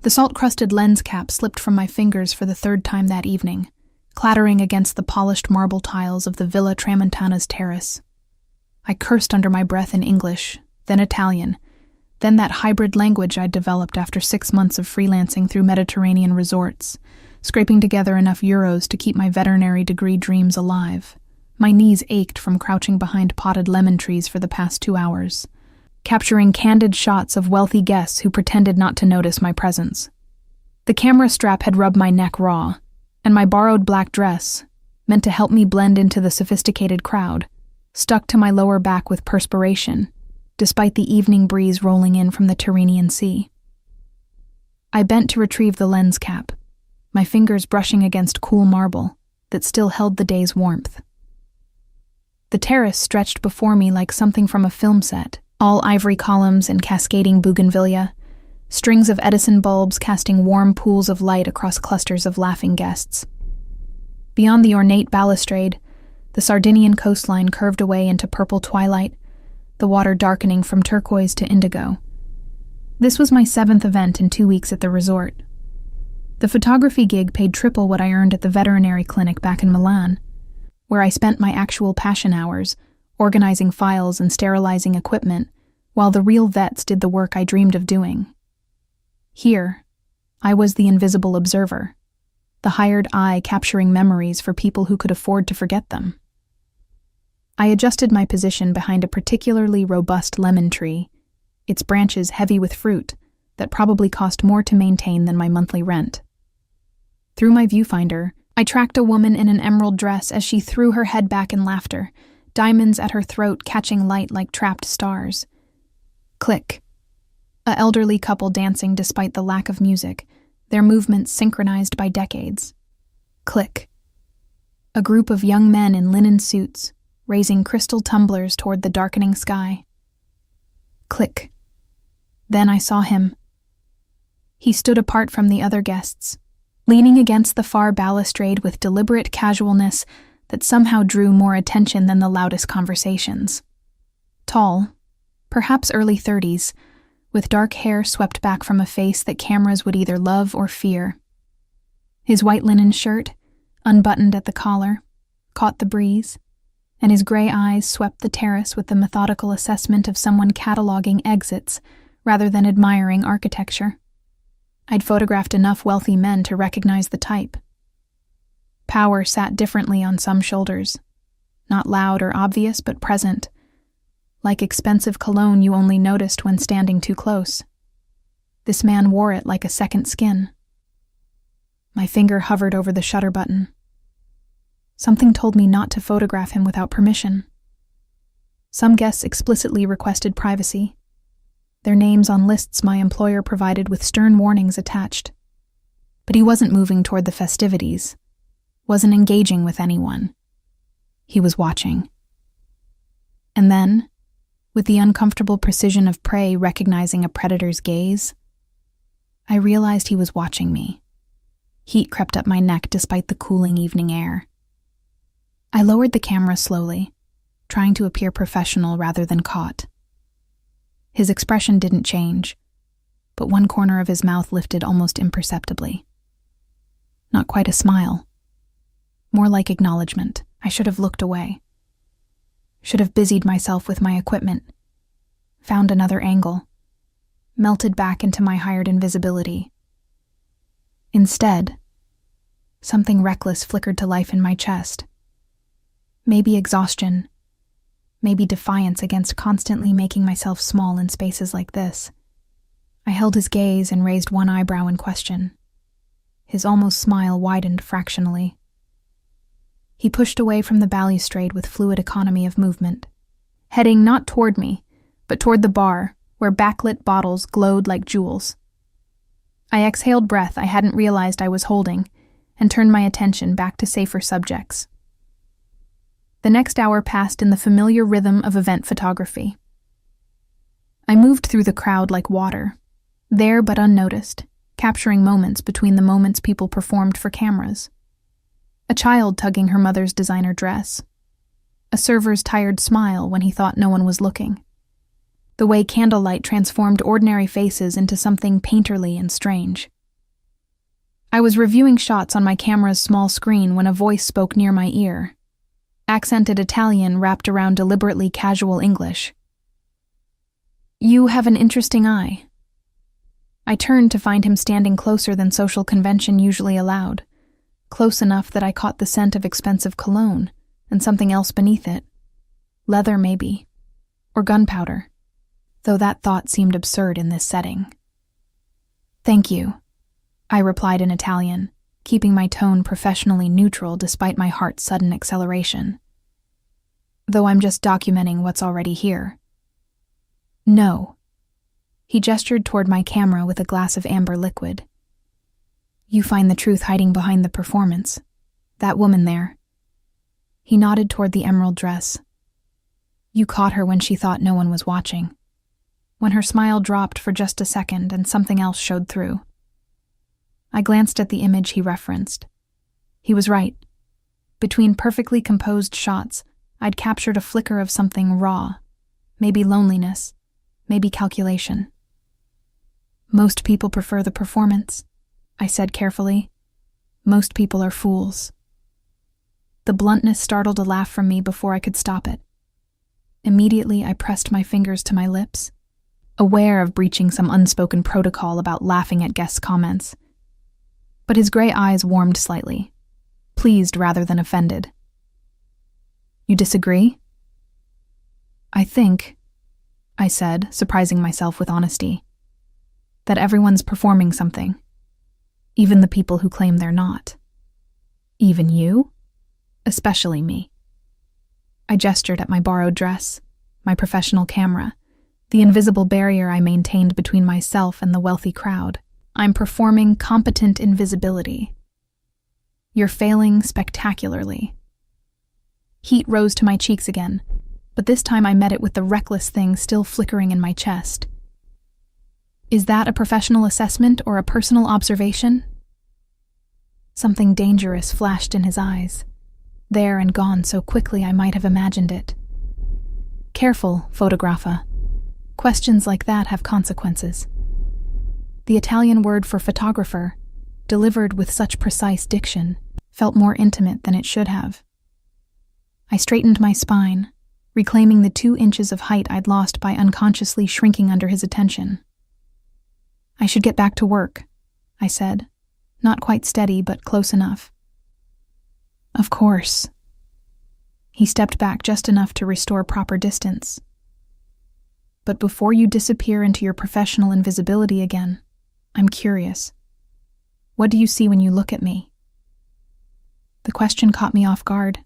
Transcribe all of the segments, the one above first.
The salt-crusted lens cap slipped from my fingers for the third time that evening, clattering against the polished marble tiles of the Villa Tramontana's terrace. I cursed under my breath in English, then Italian, then that hybrid language I'd developed after 6 months of freelancing through Mediterranean resorts, scraping together enough euros to keep my veterinary degree dreams alive. My knees ached from crouching behind potted lemon trees for the past 2 hours, capturing candid shots of wealthy guests who pretended not to notice my presence. The camera strap had rubbed my neck raw, and my borrowed black dress, meant to help me blend into the sophisticated crowd, stuck to my lower back with perspiration, despite the evening breeze rolling in from the Tyrrhenian Sea. I bent to retrieve the lens cap, my fingers brushing against cool marble that still held the day's warmth. The terrace stretched before me like something from a film set, all ivory columns and cascading bougainvillea, strings of Edison bulbs casting warm pools of light across clusters of laughing guests. Beyond the ornate balustrade, the Sardinian coastline curved away into purple twilight, the water darkening from turquoise to indigo. This was my 7th event in 2 weeks at the resort. The photography gig paid triple what I earned at the veterinary clinic back in Milan, where I spent my actual passion hours, organizing files and sterilizing equipment, while the real vets did the work I dreamed of doing. Here, I was the invisible observer, the hired eye capturing memories for people who could afford to forget them. I adjusted my position behind a particularly robust lemon tree, its branches heavy with fruit that probably cost more to maintain than my monthly rent. Through my viewfinder, I tracked a woman in an emerald dress as she threw her head back in laughter, diamonds at her throat catching light like trapped stars. Click. A elderly couple dancing despite the lack of music, their movements synchronized by decades. Click. A group of young men in linen suits, raising crystal tumblers toward the darkening sky. Click. Then I saw him. He stood apart from the other guests, leaning against the far balustrade with deliberate casualness that somehow drew more attention than the loudest conversations. Tall, perhaps early 30s, with dark hair swept back from a face that cameras would either love or fear. His white linen shirt, unbuttoned at the collar, caught the breeze, and his gray eyes swept the terrace with the methodical assessment of someone cataloging exits rather than admiring architecture. I'd photographed enough wealthy men to recognize the type. Power sat differently on some shoulders, not loud or obvious but present, like expensive cologne you only noticed when standing too close. This man wore it like a second skin. My finger hovered over the shutter button. Something told me not to photograph him without permission. Some guests explicitly requested privacy, their names on lists my employer provided with stern warnings attached. But he wasn't moving toward the festivities, wasn't engaging with anyone. He was watching. And then, with the uncomfortable precision of prey recognizing a predator's gaze, I realized he was watching me. Heat crept up my neck despite the cooling evening air. I lowered the camera slowly, trying to appear professional rather than caught. His expression didn't change, but one corner of his mouth lifted almost imperceptibly. Not quite a smile. More like acknowledgement. I should have looked away. Should have busied myself with my equipment. Found another angle. Melted back into my hired invisibility. Instead, something reckless flickered to life in my chest. Maybe exhaustion. Maybe defiance against constantly making myself small in spaces like this. I held his gaze and raised one eyebrow in question. His almost smile widened fractionally. He pushed away from the balustrade with fluid economy of movement, heading not toward me, but toward the bar, where backlit bottles glowed like jewels. I exhaled breath I hadn't realized I was holding, and turned my attention back to safer subjects. The next hour passed in the familiar rhythm of event photography. I moved through the crowd like water, there but unnoticed, capturing moments between the moments people performed for cameras. A child tugging her mother's designer dress. A server's tired smile when he thought no one was looking. The way candlelight transformed ordinary faces into something painterly and strange. I was reviewing shots on my camera's small screen when a voice spoke near my ear. Accented Italian wrapped around deliberately casual English. "You have an interesting eye." I turned to find him standing closer than social convention usually allowed, close enough that I caught the scent of expensive cologne and something else beneath it. Leather, maybe. Or gunpowder, though that thought seemed absurd in this setting. "Thank you," I replied in Italian, keeping my tone professionally neutral despite my heart's sudden acceleration. "Though I'm just documenting what's already here." "No." He gestured toward my camera with a glass of amber liquid. "You find the truth hiding behind the performance. That woman there." He nodded toward the emerald dress. "You caught her when she thought no one was watching. When her smile dropped for just a second and something else showed through." I glanced at the image he referenced. He was right. Between perfectly composed shots, I'd captured a flicker of something raw. Maybe loneliness. Maybe calculation. "Most people prefer the performance," I said carefully. "Most people are fools." The bluntness startled a laugh from me before I could stop it. Immediately, I pressed my fingers to my lips, aware of breaching some unspoken protocol about laughing at guests' comments. But his gray eyes warmed slightly, pleased rather than offended. "You disagree?" "I think," I said, surprising myself with honesty, "that everyone's performing something, even the people who claim they're not." "Even you?" "Especially me." I gestured at my borrowed dress, my professional camera, the invisible barrier I maintained between myself and the wealthy crowd. "I'm performing competent invisibility." "You're failing spectacularly." Heat rose to my cheeks again, but this time I met it with the reckless thing still flickering in my chest. "Is that a professional assessment or a personal observation?" Something dangerous flashed in his eyes, there and gone so quickly I might have imagined it. "Careful, photographer. Questions like that have consequences." The Italian word for photographer, delivered with such precise diction, felt more intimate than it should have. I straightened my spine, reclaiming the 2 inches of height I'd lost by unconsciously shrinking under his attention. "I should get back to work," I said, not quite steady but close enough. "Of course." He stepped back just enough to restore proper distance. "But before you disappear into your professional invisibility again, I'm curious. What do you see when you look at me?" The question caught me off guard.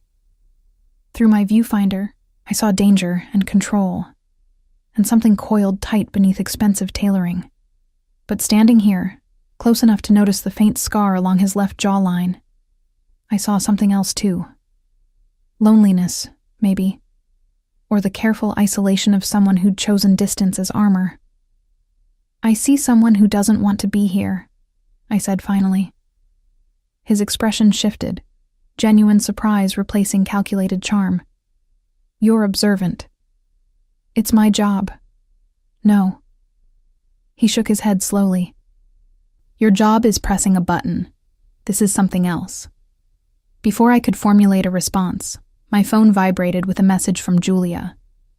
Through my viewfinder, I saw danger and control, and something coiled tight beneath expensive tailoring. But standing here, close enough to notice the faint scar along his left jawline, I saw something else too. Loneliness, maybe, or the careful isolation of someone who'd chosen distance as armor. "I see someone who doesn't want to be here," I said finally. His expression shifted, genuine surprise replacing calculated charm. "You're observant." "It's my job." "No." He shook his head slowly. "Your job is pressing a button. This is something else." Before I could formulate a response, my phone vibrated with a message from Julia,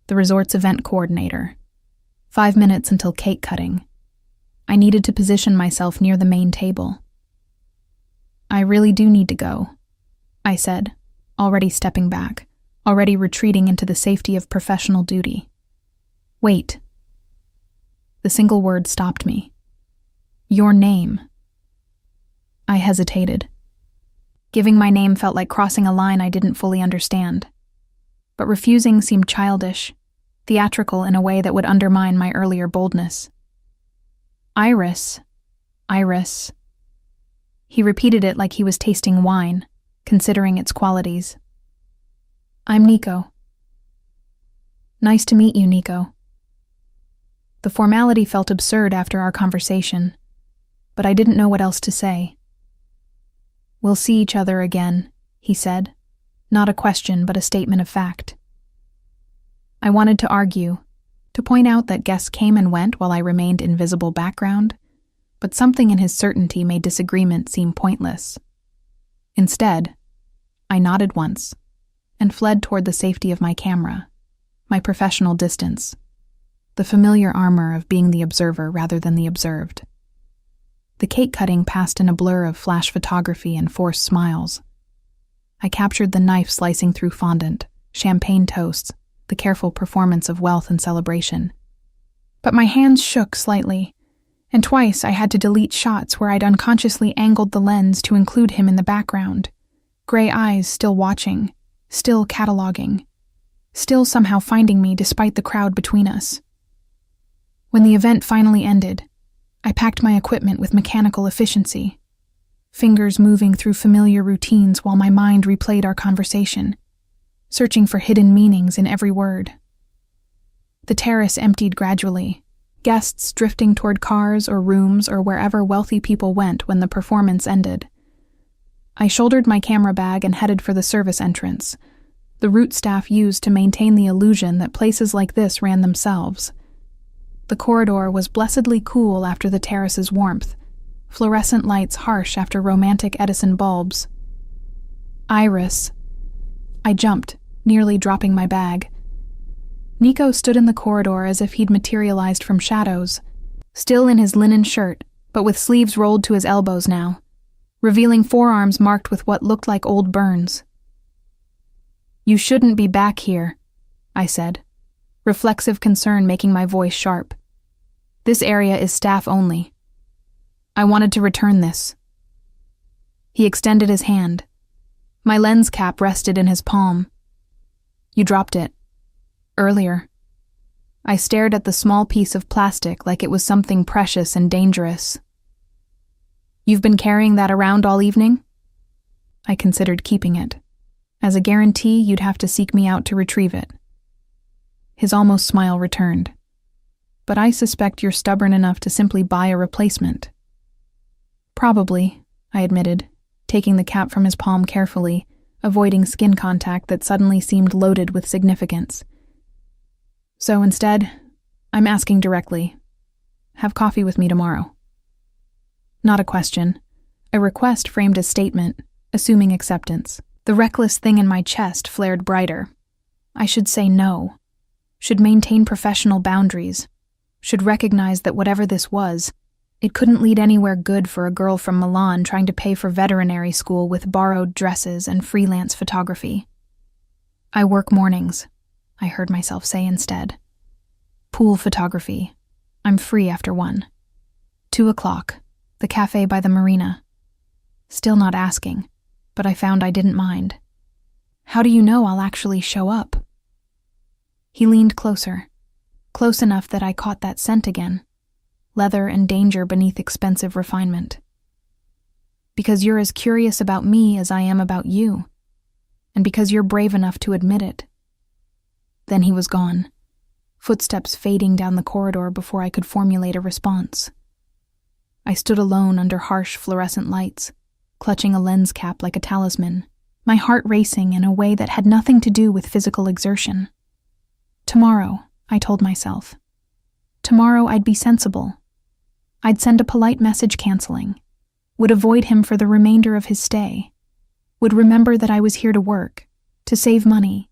the resort's event coordinator. 5 minutes until cake cutting. I needed to position myself near the main table. "I really do need to go," I said, already stepping back, already retreating into the safety of professional duty. "Wait." The single word stopped me. "Your name." I hesitated. Giving my name felt like crossing a line I didn't fully understand. But refusing seemed childish, theatrical in a way that would undermine my earlier boldness. "Iris. Iris." He repeated it like he was tasting wine, considering its qualities. "I'm Nico." "Nice to meet you, Nico." The formality felt absurd after our conversation, but I didn't know what else to say. "We'll see each other again," he said, not a question but a statement of fact. I wanted to argue, to point out that guests came and went while I remained invisible background, but something in his certainty made disagreement seem pointless. Instead, I nodded once and fled toward the safety of my camera, my professional distance, the familiar armor of being the observer rather than the observed. The cake cutting passed in a blur of flash photography and forced smiles. I captured the knife slicing through fondant, champagne toasts, the careful performance of wealth and celebration. But my hands shook slightly, and twice I had to delete shots where I'd unconsciously angled the lens to include him in the background, gray eyes still watching, still cataloging, still somehow finding me despite the crowd between us. When the event finally ended, I packed my equipment with mechanical efficiency, fingers moving through familiar routines while my mind replayed our conversation, searching for hidden meanings in every word. The terrace emptied gradually, guests drifting toward cars or rooms or wherever wealthy people went when the performance ended. I shouldered my camera bag and headed for the service entrance, the route staff used to maintain the illusion that places like this ran themselves. The corridor was blessedly cool after the terrace's warmth, fluorescent lights harsh after romantic Edison bulbs. Iris. I jumped, nearly dropping my bag. Nico stood in the corridor as if he'd materialized from shadows, still in his linen shirt, but with sleeves rolled to his elbows now, revealing forearms marked with what looked like old burns. "You shouldn't be back here," I said, reflexive concern making my voice sharp. "This area is staff only. I wanted to return this." He extended his hand. My lens cap rested in his palm. "You dropped it. Earlier." I stared at the small piece of plastic like it was something precious and dangerous. "You've been carrying that around all evening?" I considered keeping it. As a guarantee, you'd have to seek me out to retrieve it. His almost smile returned. "But I suspect you're stubborn enough to simply buy a replacement." "Probably," I admitted, taking the cap from his palm carefully, avoiding skin contact that suddenly seemed loaded with significance. "So instead, I'm asking directly. Have coffee with me tomorrow." Not a question, a request framed as statement, assuming acceptance. The reckless thing in my chest flared brighter. I should say no, should maintain professional boundaries, should recognize that whatever this was, it couldn't lead anywhere good for a girl from Milan trying to pay for veterinary school with borrowed dresses and freelance photography. "I work mornings," I heard myself say instead. "Pool photography. I'm free after 1. 2:00, the cafe by the marina." Still not asking, but I found I didn't mind. "How do you know I'll actually show up?" He leaned closer, close enough that I caught that scent again, leather and danger beneath expensive refinement. "Because you're as curious about me as I am about you, and because you're brave enough to admit it." Then he was gone, footsteps fading down the corridor before I could formulate a response. I stood alone under harsh fluorescent lights, clutching a lens cap like a talisman, my heart racing in a way that had nothing to do with physical exertion. Tomorrow, I told myself. Tomorrow I'd be sensible. I'd send a polite message canceling, would avoid him for the remainder of his stay, would remember that I was here to work, to save money,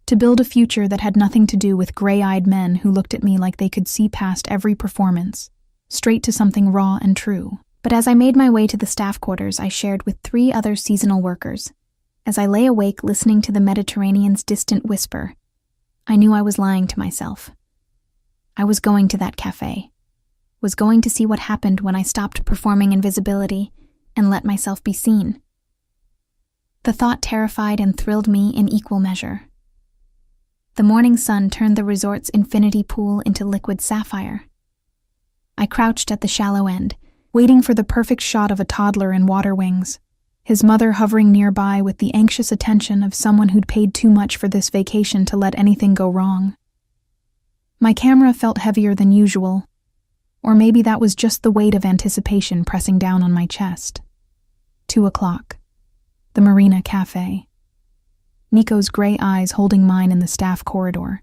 to build a future that had nothing to do with gray-eyed men who looked at me like they could see past every performance, straight to something raw and true. But as I made my way to the staff quarters I shared with 3 other seasonal workers, as I lay awake listening to the Mediterranean's distant whisper, I knew I was lying to myself. I was going to that cafe, was going to see what happened when I stopped performing invisibility and let myself be seen. The thought terrified and thrilled me in equal measure. The morning sun turned the resort's infinity pool into liquid sapphire. I crouched at the shallow end, waiting for the perfect shot of a toddler in water wings, his mother hovering nearby with the anxious attention of someone who'd paid too much for this vacation to let anything go wrong. My camera felt heavier than usual, or maybe that was just the weight of anticipation pressing down on my chest. 2:00, the Marina Cafe. Nico's gray eyes holding mine in the staff corridor,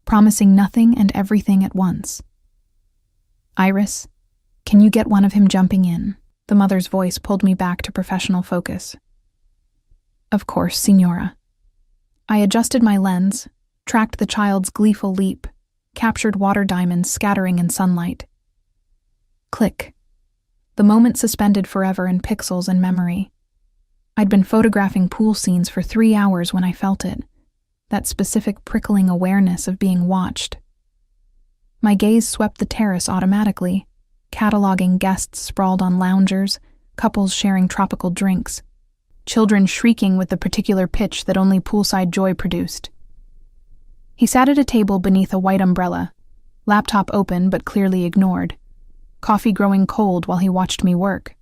promising nothing and everything at once. "Iris, Can you get one of him jumping in? The mother's voice pulled me back to professional focus. Of course, Signora. I adjusted my lens, tracked the child's gleeful leap, captured water diamonds scattering in sunlight. Click. The moment suspended forever in pixels and memory. I'd been photographing pool scenes for 3 hours when I felt it, that specific prickling awareness of being watched. My gaze swept the terrace automatically, cataloging guests sprawled on loungers, couples sharing tropical drinks, children shrieking with the particular pitch that only poolside joy produced. He sat at a table beneath a white umbrella, laptop open but clearly ignored, coffee growing cold while he watched me work.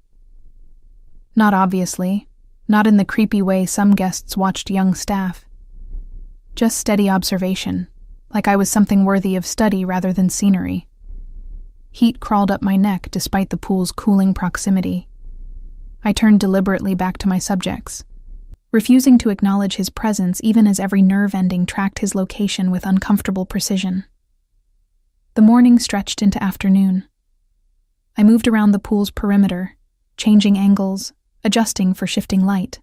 Not obviously, not in the creepy way some guests watched young staff. Just steady observation, like I was something worthy of study rather than scenery. Heat crawled up my neck despite the pool's cooling proximity. I turned deliberately back to my subjects, refusing to acknowledge his presence even as every nerve ending tracked his location with uncomfortable precision. The morning stretched into afternoon. I moved around the pool's perimeter, changing angles, adjusting for shifting light.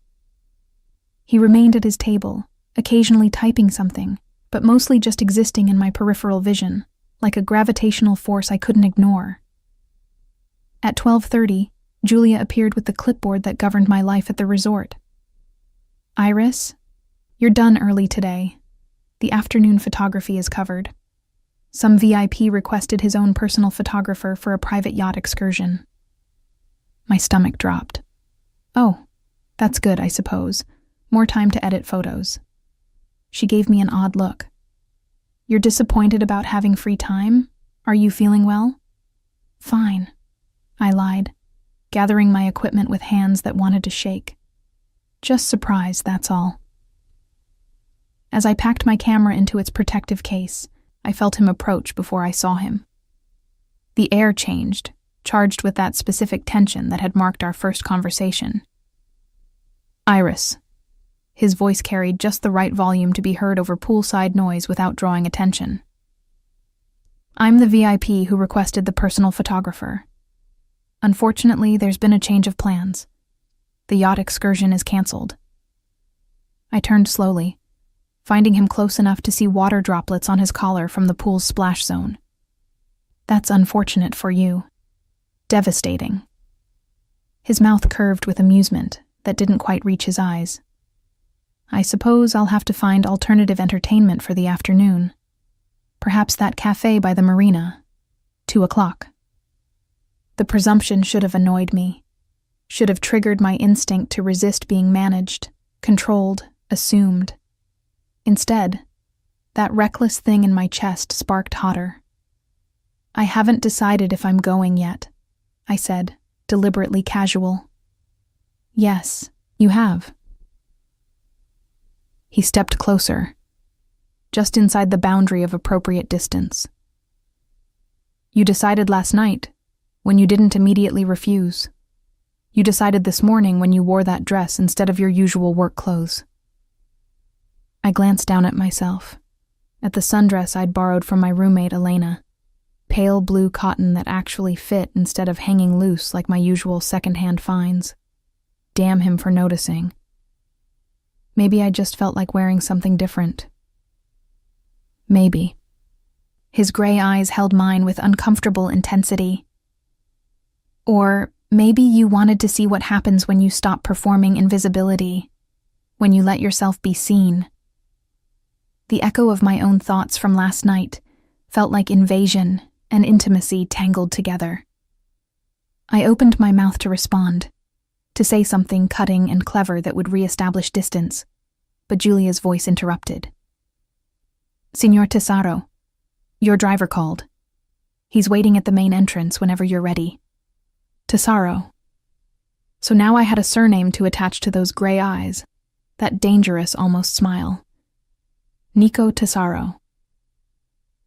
He remained at his table, occasionally typing something, but mostly just existing in my peripheral vision, like a gravitational force I couldn't ignore. At 12:30, Julia appeared with the clipboard that governed my life at the resort. Iris, you're done early today. The afternoon photography is covered. Some VIP requested his own personal photographer for a private yacht excursion. My stomach dropped. Oh, that's good, I suppose. More time to edit photos. She gave me an odd look. You're disappointed about having free time? Are you feeling well? Fine, I lied, gathering my equipment with hands that wanted to shake. Just surprised, that's all. As I packed my camera into its protective case, I felt him approach before I saw him. The air changed, charged with that specific tension that had marked our first conversation. Iris. His voice carried just the right volume to be heard over poolside noise without drawing attention. I'm the VIP who requested the personal photographer. Unfortunately, there's been a change of plans. The yacht excursion is canceled. I turned slowly, finding him close enough to see water droplets on his collar from the pool's splash zone. That's unfortunate for you. Devastating. His mouth curved with amusement that didn't quite reach his eyes. I suppose I'll have to find alternative entertainment for the afternoon. Perhaps that cafe by the marina. 2:00. The presumption should have annoyed me, should have triggered my instinct to resist being managed, controlled, assumed. Instead, that reckless thing in my chest sparked hotter. I haven't decided if I'm going yet, I said, deliberately casual. Yes, you have. He stepped closer, just inside the boundary of appropriate distance. You decided last night, when you didn't immediately refuse. You decided this morning when you wore that dress instead of your usual work clothes. I glanced down at myself, at the sundress I'd borrowed from my roommate Elena, pale blue cotton that actually fit instead of hanging loose like my usual secondhand finds. Damn him for noticing. Maybe I just felt like wearing something different. Maybe. His gray eyes held mine with uncomfortable intensity. Or maybe you wanted to see what happens when you stop performing invisibility, when you let yourself be seen. The echo of my own thoughts from last night felt like invasion and intimacy tangled together. I opened my mouth to respond, to say something cutting and clever that would reestablish distance, but Julia's voice interrupted. Signor Tesaro, your driver called. He's waiting at the main entrance whenever you're ready. Tesaro. So now I had a surname to attach to those gray eyes, that dangerous almost smile. Nico Tesaro.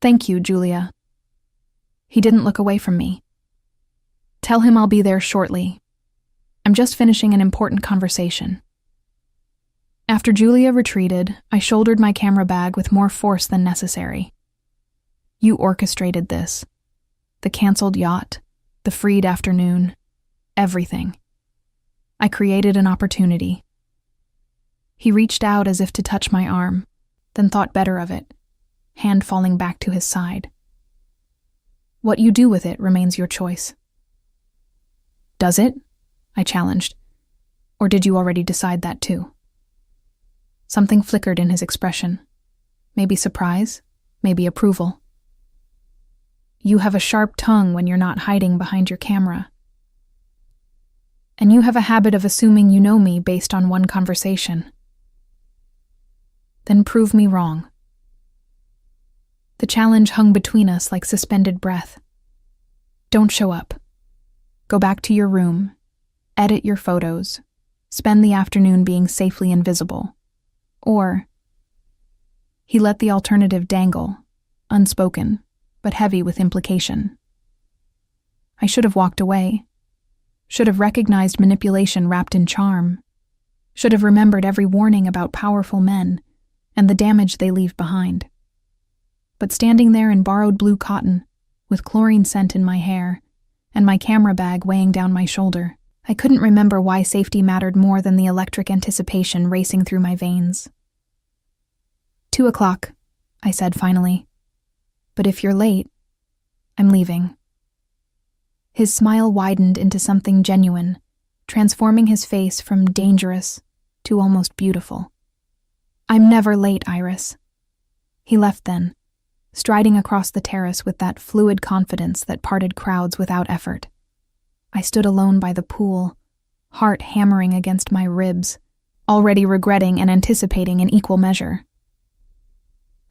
Thank you, Julia. He didn't look away from me. Tell him I'll be there shortly. I'm just finishing an important conversation. After Julia retreated, I shouldered my camera bag with more force than necessary. You orchestrated this. The canceled yacht, the freed afternoon, everything. I created an opportunity. He reached out as if to touch my arm, then thought better of it, hand falling back to his side. What you do with it remains your choice. Does it? I challenged. Or did you already decide that too? Something flickered in his expression. Maybe surprise, maybe approval. You have a sharp tongue when you're not hiding behind your camera. And you have a habit of assuming you know me based on one conversation. Then prove me wrong. The challenge hung between us like suspended breath. Don't show up. Go back to your room, edit your photos, spend the afternoon being safely invisible. Or, he let the alternative dangle, unspoken, but heavy with implication. I should have walked away, should have recognized manipulation wrapped in charm, should have remembered every warning about powerful men and the damage they leave behind. But standing there in borrowed blue cotton, with chlorine scent in my hair, and my camera bag weighing down my shoulder, I couldn't remember why safety mattered more than the electric anticipation racing through my veins. 2:00, I said finally. But if you're late, I'm leaving. His smile widened into something genuine, transforming his face from dangerous to almost beautiful. I'm never late, Iris. He left then, striding across the terrace with that fluid confidence that parted crowds without effort. I stood alone by the pool, heart hammering against my ribs, already regretting and anticipating in equal measure.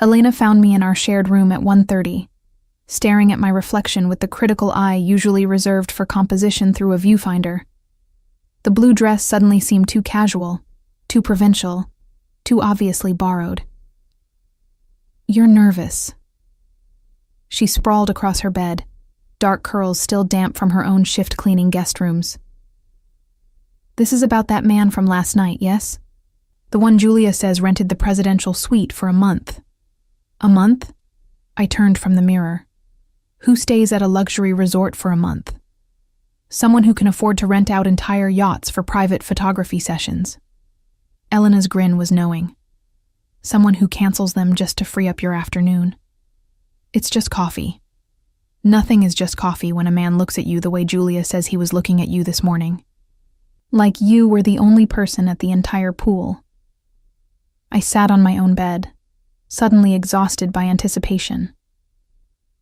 Elena found me in our shared room at 1:30, staring at my reflection with the critical eye usually reserved for composition through a viewfinder. The blue dress suddenly seemed too casual, too provincial, too obviously borrowed. You're nervous. She sprawled across her bed, dark curls still damp from her own shift-cleaning guest rooms. This is about that man from last night, yes? The one Julia says rented the presidential suite for a month. A month? I turned from the mirror. Who stays at a luxury resort for a month? Someone who can afford to rent out entire yachts for private photography sessions. Elena's grin was knowing. Someone who cancels them just to free up your afternoon. It's just coffee. Nothing is just coffee when a man looks at you the way Julia says he was looking at you this morning. Like you were the only person at the entire pool. I sat on my own bed, suddenly exhausted by anticipation.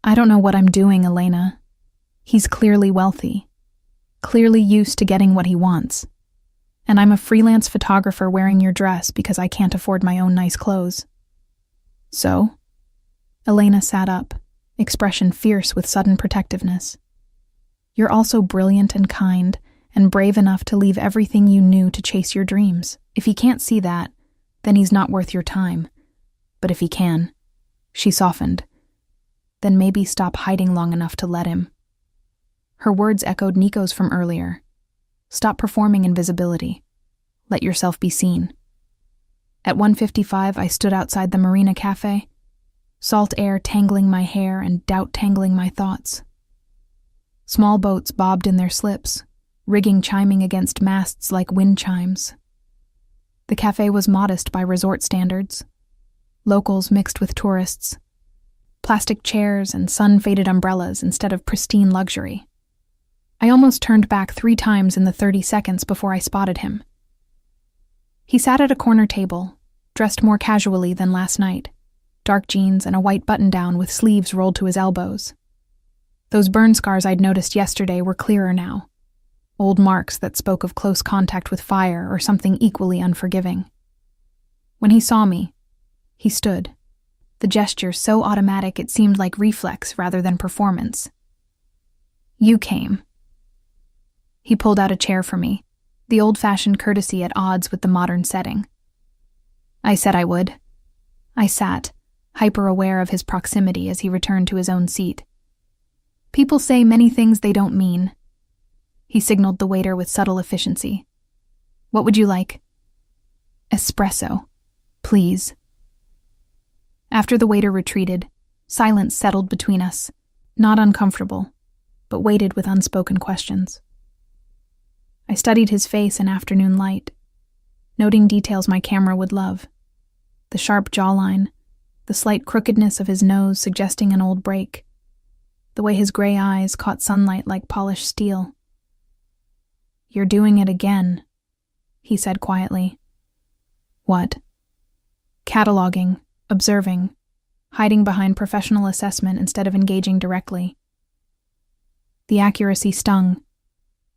I don't know what I'm doing, Elena. He's clearly wealthy, clearly used to getting what he wants. And I'm a freelance photographer wearing your dress because I can't afford my own nice clothes. So? Elena sat up, expression fierce with sudden protectiveness. You're also brilliant and kind, and brave enough to leave everything you knew to chase your dreams. If he can't see that, then he's not worth your time. But if he can, she softened, then maybe stop hiding long enough to let him. Her words echoed Nico's from earlier. Stop performing invisibility. Let yourself be seen. At 1:55, I stood outside the Marina Cafe, salt air tangling my hair and doubt tangling my thoughts. Small boats bobbed in their slips, rigging chiming against masts like wind chimes. The cafe was modest by resort standards. Locals mixed with tourists. Plastic chairs and sun-faded umbrellas instead of pristine luxury. I almost turned back 3 times in the 30 seconds before I spotted him. He sat at a corner table, dressed more casually than last night, dark jeans and a white button-down with sleeves rolled to his elbows. Those burn scars I'd noticed yesterday were clearer now, old marks that spoke of close contact with fire or something equally unforgiving. When he saw me, he stood, the gesture so automatic it seemed like reflex rather than performance. You came. He pulled out a chair for me, the old-fashioned courtesy at odds with the modern setting. I said I would. I sat, hyper-aware of his proximity as he returned to his own seat. People say many things they don't mean. He signaled the waiter with subtle efficiency. What would you like? Espresso, please. After the waiter retreated, silence settled between us, not uncomfortable, but waited with unspoken questions. I studied his face in afternoon light, noting details my camera would love. The sharp jawline, the slight crookedness of his nose suggesting an old break, the way his gray eyes caught sunlight like polished steel. "You're doing it again," he said quietly. "What?" "Cataloging, observing, hiding behind professional assessment instead of engaging directly." The accuracy stung.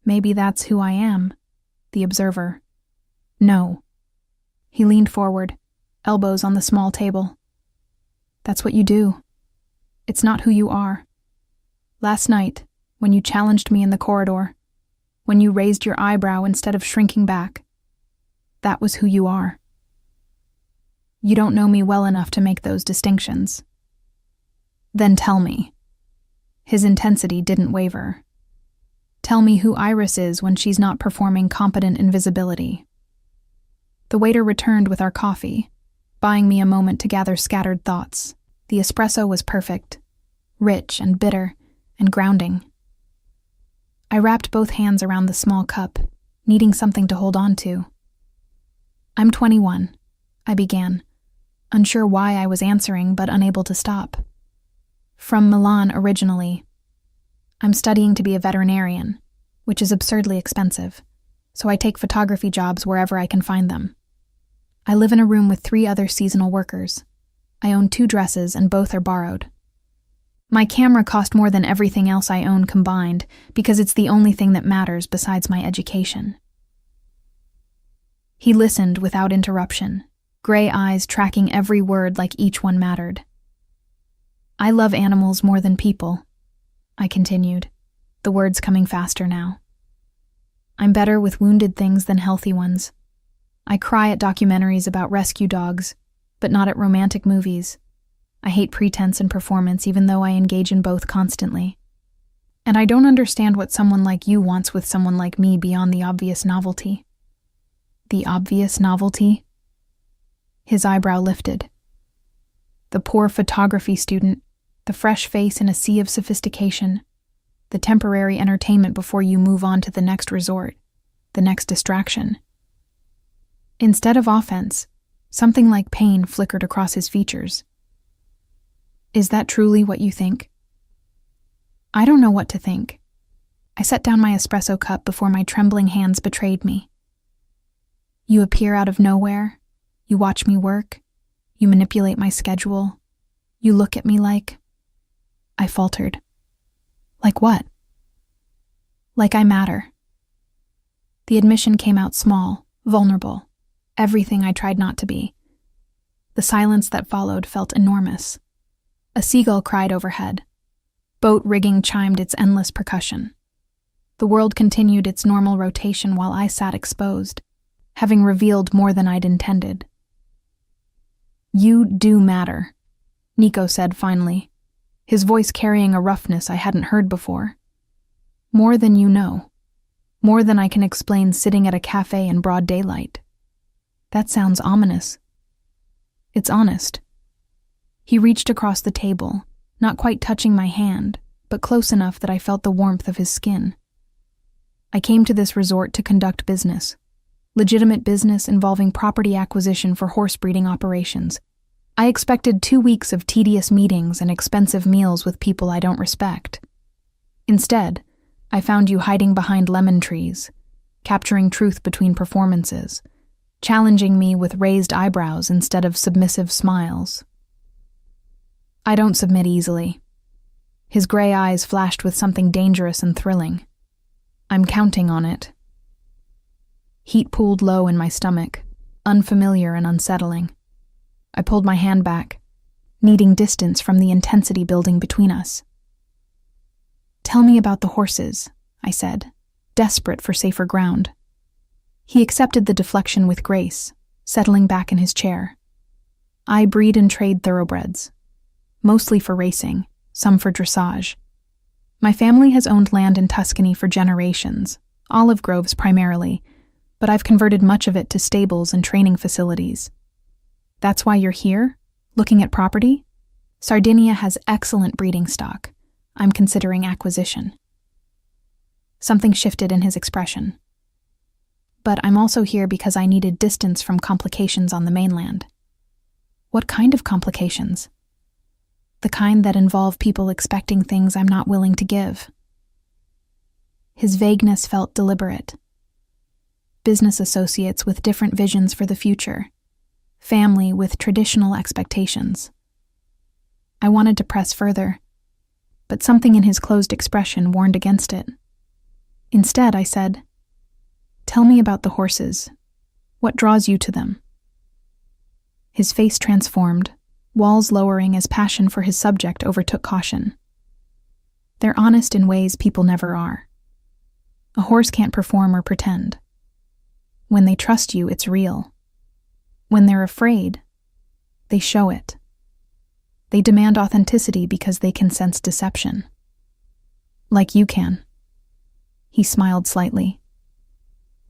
Maybe that's who I am, the observer. No. He leaned forward, elbows on the small table. That's what you do. It's not who you are. Last night, when you challenged me in the corridor, when you raised your eyebrow instead of shrinking back, that was who you are. You don't know me well enough to make those distinctions. Then tell me. His intensity didn't waver. Tell me who Iris is when she's not performing competent invisibility. The waiter returned with our coffee, buying me a moment to gather scattered thoughts. The espresso was perfect, rich and bitter and grounding. I wrapped both hands around the small cup, needing something to hold on to. "I'm 21, I began, unsure why I was answering but unable to stop. "From Milan originally. I'm studying to be a veterinarian, which is absurdly expensive, so I take photography jobs wherever I can find them. I live in a room with 3 other seasonal workers. I own 2 dresses and both are borrowed. My camera cost more than everything else I own combined because it's the only thing that matters besides my education." He listened without interruption, gray eyes tracking every word like each one mattered. "I love animals more than people," I continued, the words coming faster now. "I'm better with wounded things than healthy ones. I cry at documentaries about rescue dogs, but not at romantic movies. I hate pretense and performance even though I engage in both constantly. And I don't understand what someone like you wants with someone like me beyond the obvious novelty." "The obvious novelty?" His eyebrow lifted. "The poor photography student, the fresh face in a sea of sophistication, the temporary entertainment before you move on to the next resort, the next distraction." Instead of offense, something like pain flickered across his features. "Is that truly what you think?" I don't know what to think. I set down my espresso cup before my trembling hands betrayed me. "You appear out of nowhere. You watch me work. You manipulate my schedule. You look at me like..." I faltered. "Like what?" "Like I matter." The admission came out small, vulnerable, everything I tried not to be. The silence that followed felt enormous. A seagull cried overhead. Boat rigging chimed its endless percussion. The world continued its normal rotation while I sat exposed, having revealed more than I'd intended. "You do matter," Nico said finally, his voice carrying a roughness I hadn't heard before. "More than you know. More than I can explain sitting at a cafe in broad daylight." That sounds ominous. It's honest. He reached across the table, not quite touching my hand, but close enough that I felt the warmth of his skin. "I came to this resort to conduct business. Legitimate business involving property acquisition for horse breeding operations. I expected 2 weeks of tedious meetings and expensive meals with people I don't respect. Instead, I found you hiding behind lemon trees, capturing truth between performances, challenging me with raised eyebrows instead of submissive smiles." "I don't submit easily." His gray eyes flashed with something dangerous and thrilling. "I'm counting on it." Heat pooled low in my stomach, unfamiliar and unsettling. I pulled my hand back, needing distance from the intensity building between us. "Tell me about the horses," I said, desperate for safer ground. He accepted the deflection with grace, settling back in his chair. "I breed and trade thoroughbreds, mostly for racing, some for dressage. My family has owned land in Tuscany for generations, olive groves primarily, but I've converted much of it to stables and training facilities. That's why you're here, looking at property? Sardinia has excellent breeding stock. I'm considering acquisition." Something shifted in his expression. But I'm also here because I needed distance from complications on the mainland. What kind of complications? The kind that involve people expecting things I'm not willing to give. His vagueness felt deliberate. Business associates with different visions for the future. Family with traditional expectations. I wanted to press further, but something in his closed expression warned against it. Instead, I said, "Tell me about the horses. What draws you to them?" His face transformed, walls lowering as passion for his subject overtook caution. They're honest in ways people never are. A horse can't perform or pretend. When they trust you, it's real. When they're afraid, they show it. They demand authenticity because they can sense deception. Like you can. He smiled slightly.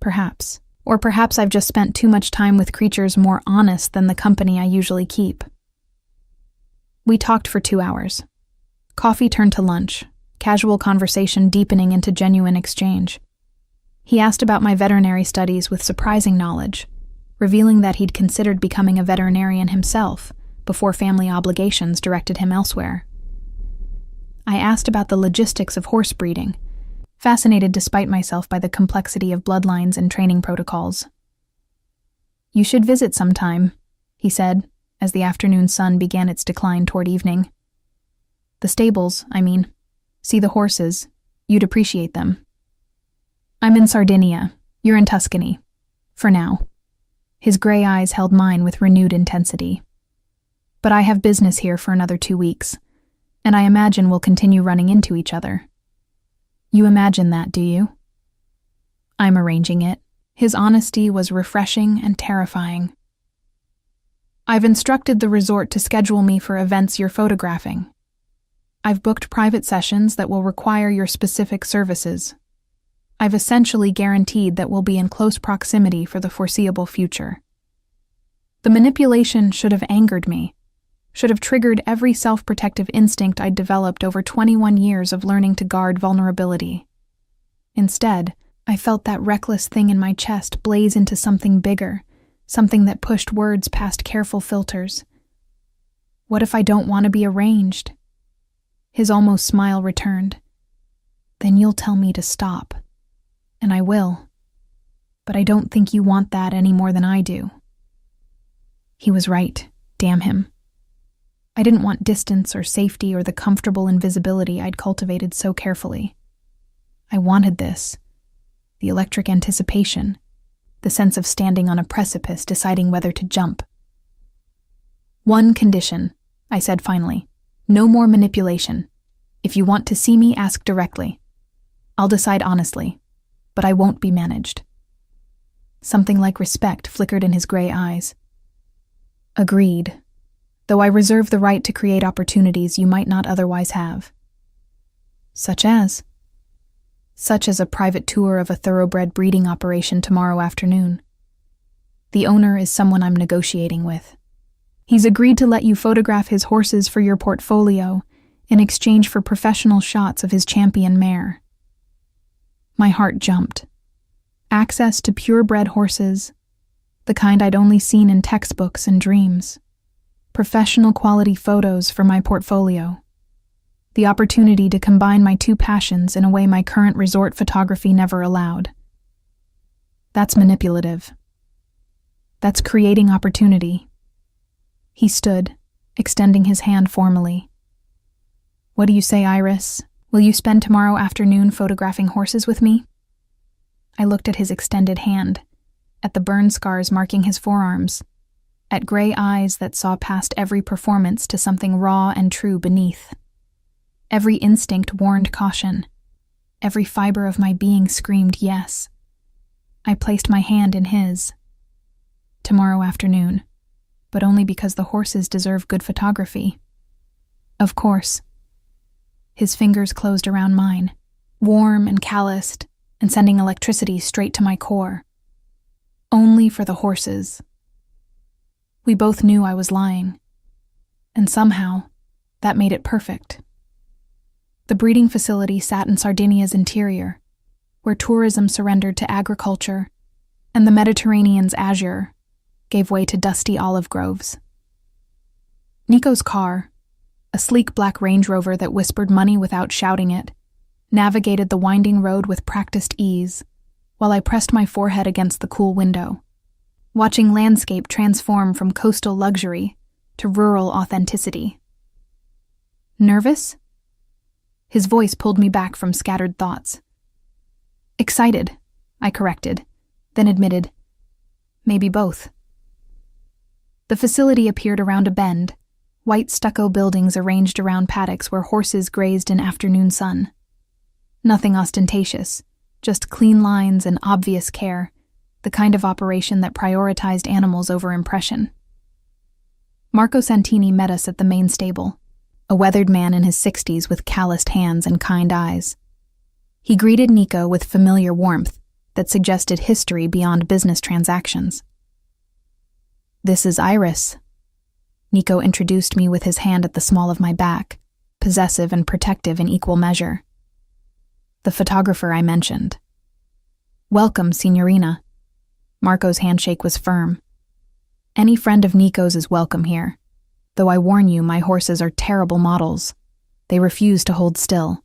Perhaps. Or perhaps I've just spent too much time with creatures more honest than the company I usually keep. We talked for 2 hours. Coffee turned to lunch, casual conversation deepening into genuine exchange. He asked about my veterinary studies with surprising knowledge, revealing that he'd considered becoming a veterinarian himself before family obligations directed him elsewhere. I asked about the logistics of horse breeding, fascinated despite myself by the complexity of bloodlines and training protocols. "You should visit sometime," he said, as the afternoon sun began its decline toward evening. "The stables, I mean. See the horses. You'd appreciate them." "I'm in Sardinia. You're in Tuscany. For now." His gray eyes held mine with renewed intensity. "But I have business here for another 2 weeks, and I imagine we'll continue running into each other." "You imagine that, do you?" "I'm arranging it." His honesty was refreshing and terrifying. "I've instructed the resort to schedule me for events you're photographing. I've booked private sessions that will require your specific services. I've essentially guaranteed that we'll be in close proximity for the foreseeable future." The manipulation should have angered me, should have triggered every self-protective instinct I'd developed over 21 years of learning to guard vulnerability. Instead, I felt that reckless thing in my chest blaze into something bigger, something that pushed words past careful filters. What if I don't want to be arranged? His almost smile returned. "Then you'll tell me to stop. And I will. But I don't think you want that any more than I do." He was right, damn him. I didn't want distance or safety or the comfortable invisibility I'd cultivated so carefully. I wanted this. The electric anticipation. The sense of standing on a precipice deciding whether to jump. "One condition," I said finally. "No more manipulation. If you want to see me, ask directly. I'll decide honestly, but I won't be managed." Something like respect flickered in his gray eyes. "Agreed. Though I reserve the right to create opportunities you might not otherwise have." "Such as?" "Such as a private tour of a thoroughbred breeding operation tomorrow afternoon. The owner is someone I'm negotiating with. He's agreed to let you photograph his horses for your portfolio in exchange for professional shots of his champion mare." My heart jumped. Access to purebred horses, the kind I'd only seen in textbooks and dreams. Professional quality photos for my portfolio. The opportunity to combine my two passions in a way my current resort photography never allowed. That's manipulative. That's creating opportunity. He stood, extending his hand formally. "What do you say, Iris? Will you spend tomorrow afternoon photographing horses with me?" I looked at his extended hand, at the burn scars marking his forearms, at gray eyes that saw past every performance to something raw and true beneath. Every instinct warned caution. Every fiber of my being screamed yes. I placed my hand in his. "Tomorrow afternoon, but only because the horses deserve good photography." "Of course." His fingers closed around mine, warm and calloused, and sending electricity straight to my core. "Only for the horses." We both knew I was lying, and somehow, that made it perfect. The breeding facility sat in Sardinia's interior, where tourism surrendered to agriculture, and the Mediterranean's azure gave way to dusty olive groves. Nico's car, a sleek black Range Rover that whispered money without shouting it, navigated the winding road with practiced ease, while I pressed my forehead against the cool window, watching landscape transform from coastal luxury to rural authenticity. Nervous? His voice pulled me back from scattered thoughts. Excited, I corrected, then admitted, maybe both. The facility appeared around a bend, white stucco buildings arranged around paddocks where horses grazed in afternoon sun. Nothing ostentatious, just clean lines and obvious care, the kind of operation that prioritized animals over impression. Marco Santini met us at the main stable, a weathered man in his 60s with calloused hands and kind eyes. He greeted Nico with familiar warmth that suggested history beyond business transactions. "This is Iris." Nico introduced me with his hand at the small of my back, possessive and protective in equal measure. "The photographer I mentioned." "Welcome, Signorina." Marco's handshake was firm. "Any friend of Nico's is welcome here, though I warn you my horses are terrible models. They refuse to hold still."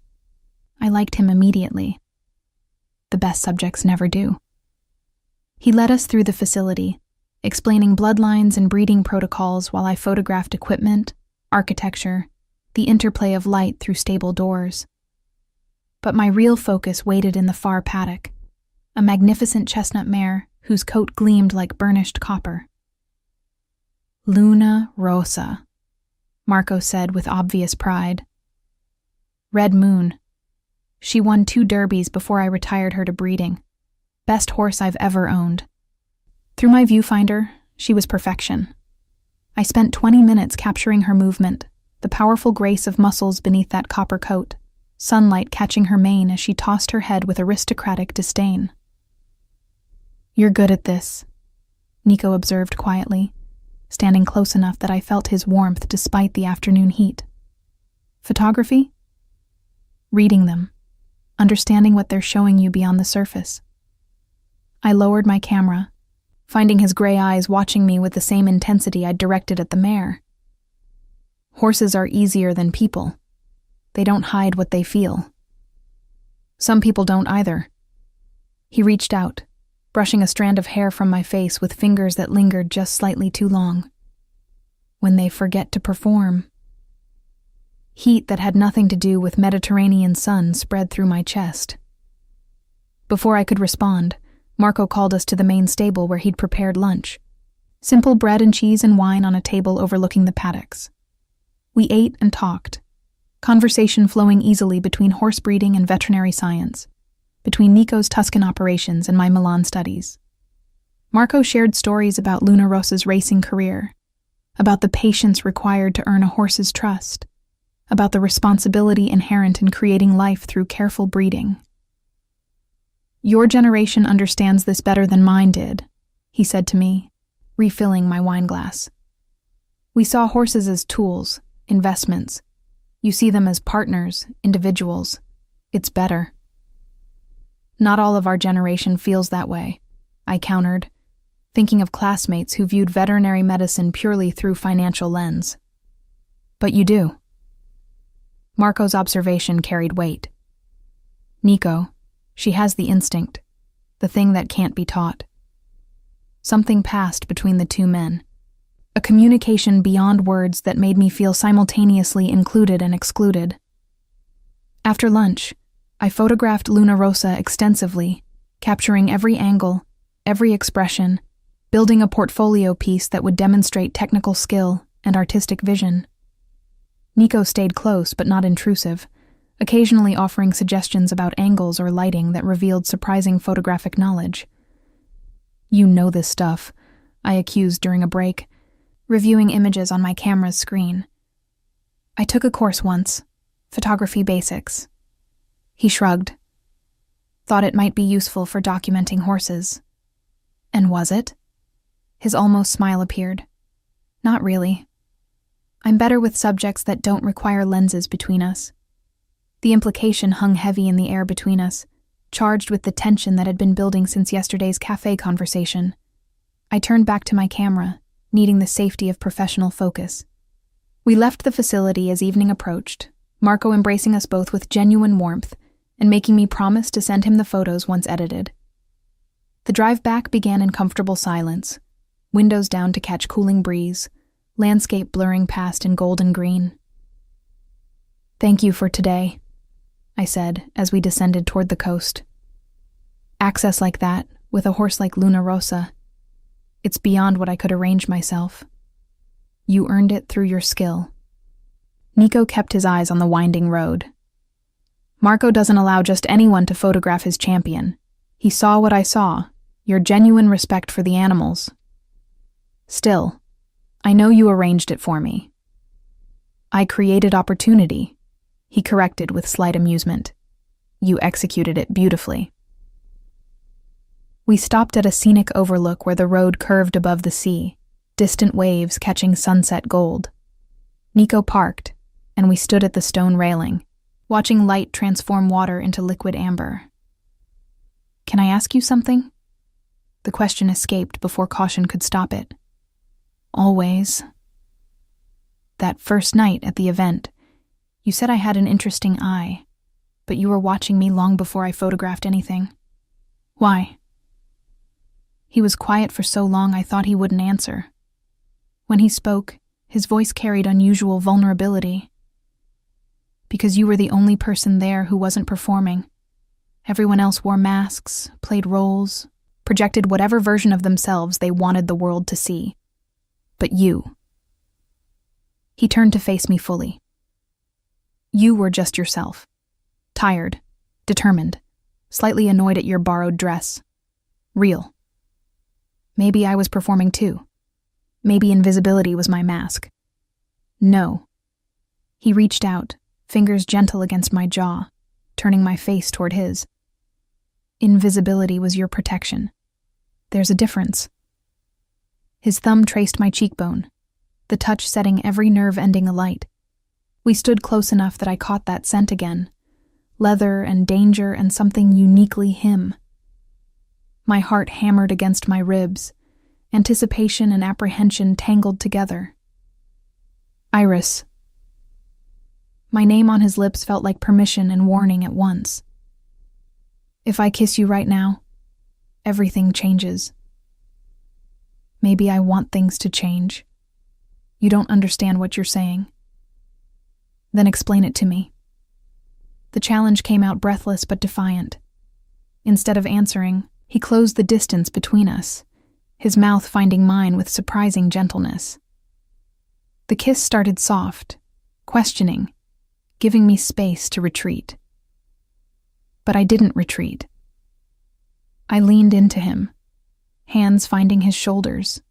I liked him immediately. The best subjects never do. He led us through the facility, explaining bloodlines and breeding protocols while I photographed equipment, architecture, the interplay of light through stable doors. But my real focus waited in the far paddock, a magnificent chestnut mare whose coat gleamed like burnished copper. "Luna Rosa," Marco said with obvious pride. "Red Moon. She won 2 derbies before I retired her to breeding. Best horse I've ever owned. Through my viewfinder, she was perfection. I spent 20 minutes capturing her movement, the powerful grace of muscles beneath that copper coat, sunlight catching her mane as she tossed her head with aristocratic disdain." "You're good at this," Nico observed quietly, standing close enough that I felt his warmth despite the afternoon heat. "Photography?" "Reading them. Understanding what they're showing you beyond the surface." I lowered my camera, finding his gray eyes watching me with the same intensity I'd directed at the mare. "Horses are easier than people. They don't hide what they feel. Some people don't either." He reached out, brushing a strand of hair from my face with fingers that lingered just slightly too long. "When they forget to perform." Heat that had nothing to do with Mediterranean sun spread through my chest. Before I could respond, Marco called us to the main stable where he'd prepared lunch. Simple bread and cheese and wine on a table overlooking the paddocks. We ate and talked, conversation flowing easily between horse breeding and veterinary science, between Nico's Tuscan operations and my Milan studies. Marco shared stories about Luna Rosa's racing career, about the patience required to earn a horse's trust, about the responsibility inherent in creating life through careful breeding. "Your generation understands this better than mine did," he said to me, refilling my wine glass. "We saw horses as tools, investments. You see them as partners, individuals. It's better." "Not all of our generation feels that way," I countered, thinking of classmates who viewed veterinary medicine purely through financial lens. "But you do." Marco's observation carried weight. "Nico, she has the instinct, the thing that can't be taught." Something passed between the two men, a communication beyond words that made me feel simultaneously included and excluded. After lunch, I photographed Luna Rosa extensively, capturing every angle, every expression, building a portfolio piece that would demonstrate technical skill and artistic vision. Nico stayed close but not intrusive, occasionally offering suggestions about angles or lighting that revealed surprising photographic knowledge. "You know this stuff," I accused during a break, reviewing images on my camera's screen. "I took a course once, photography basics." He shrugged. "Thought it might be useful for documenting horses." "And was it?" His almost smile appeared. "Not really. I'm better with subjects that don't require lenses between us." The implication hung heavy in the air between us, charged with the tension that had been building since yesterday's cafe conversation. I turned back to my camera, needing the safety of professional focus. We left the facility as evening approached, Marco embracing us both with genuine warmth and making me promise to send him the photos once edited. The drive back began in comfortable silence, windows down to catch cooling breeze, landscape blurring past in gold and green. "Thank you for today," I said as we descended toward the coast. "Access like that, with a horse like Luna Rosa, it's beyond what I could arrange myself. You earned it through your skill." Nico kept his eyes on the winding road. "Marco doesn't allow just anyone to photograph his champion. He saw what I saw, your genuine respect for the animals. Still, I know you arranged it for me." "I created opportunity," he corrected with slight amusement. "You executed it beautifully." We stopped at a scenic overlook where the road curved above the sea, distant waves catching sunset gold. Nico parked, and we stood at the stone railing, watching light transform water into liquid amber. "Can I ask you something?" The question escaped before caution could stop it. "Always." "That first night at the event, you said I had an interesting eye, but you were watching me long before I photographed anything. Why?" He was quiet for so long I thought he wouldn't answer. When he spoke, his voice carried unusual vulnerability. "Because you were the only person there who wasn't performing. Everyone else wore masks, played roles, projected whatever version of themselves they wanted the world to see. But you." He turned to face me fully. "You were just yourself. Tired, determined, slightly annoyed at your borrowed dress. Real. Maybe I was performing too. Maybe invisibility was my mask. No." He reached out, fingers gentle against my jaw, turning my face toward his. "Invisibility was your protection. There's a difference." His thumb traced my cheekbone, the touch setting every nerve ending alight. We stood close enough that I caught that scent again, leather and danger and something uniquely him. My heart hammered against my ribs, anticipation and apprehension tangled together. "Iris." My name on his lips felt like permission and warning at once. "If I kiss you right now, everything changes. Maybe I want things to change. You don't understand what you're saying. Then explain it to me." The challenge came out breathless but defiant. Instead of answering, he closed the distance between us, his mouth finding mine with surprising gentleness. The kiss started soft, questioning, giving me space to retreat. But I didn't retreat. I leaned into him, hands finding his shoulders,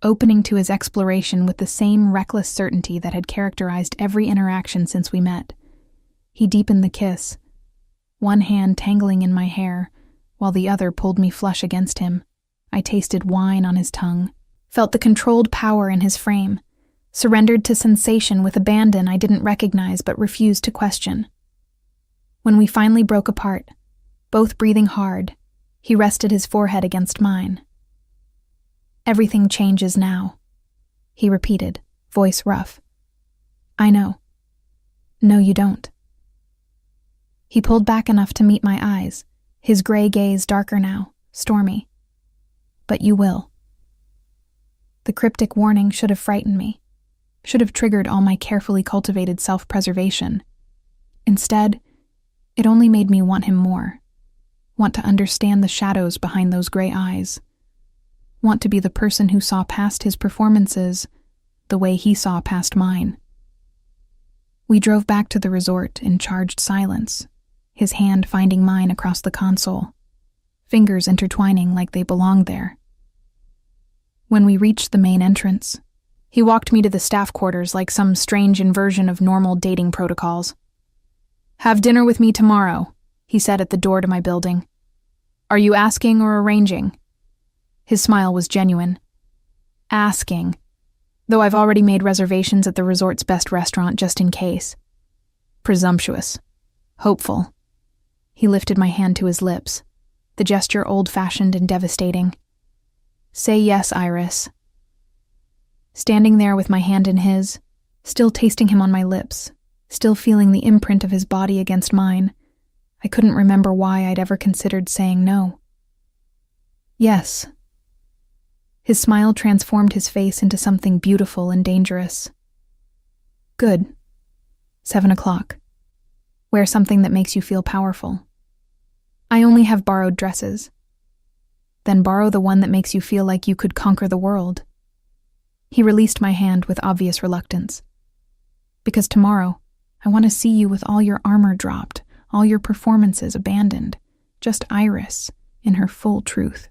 opening to his exploration with the same reckless certainty that had characterized every interaction since we met. He deepened the kiss, one hand tangling in my hair, while the other pulled me flush against him. I tasted wine on his tongue, felt the controlled power in his frame, surrendered to sensation with abandon I didn't recognize but refused to question. When we finally broke apart, both breathing hard, he rested his forehead against mine. "Everything changes now," he repeated, voice rough. "I know. No, you don't." He pulled back enough to meet my eyes, his gray gaze darker now, stormy. "But you will." The cryptic warning should have frightened me, should have triggered all my carefully cultivated self-preservation. Instead, it only made me want him more, want to understand the shadows behind those gray eyes, want to be the person who saw past his performances the way he saw past mine. We drove back to the resort in charged silence, his hand finding mine across the console, fingers intertwining like they belonged there. When we reached the main entrance, he walked me to the staff quarters like some strange inversion of normal dating protocols. "Have dinner with me tomorrow," he said at the door to my building. "Are you asking or arranging?" His smile was genuine. "Asking, though I've already made reservations at the resort's best restaurant just in case." Presumptuous. Hopeful. He lifted my hand to his lips, the gesture old-fashioned and devastating. "Say yes, Iris." Standing there with my hand in his, still tasting him on my lips, still feeling the imprint of his body against mine, I couldn't remember why I'd ever considered saying no. "Yes." His smile transformed his face into something beautiful and dangerous. "Good. 7 o'clock. Wear something that makes you feel powerful. I only have borrowed dresses. Then borrow the one that makes you feel like you could conquer the world." He released my hand with obvious reluctance. "Because tomorrow, I want to see you with all your armor dropped, all your performances abandoned, just Iris in her full truth."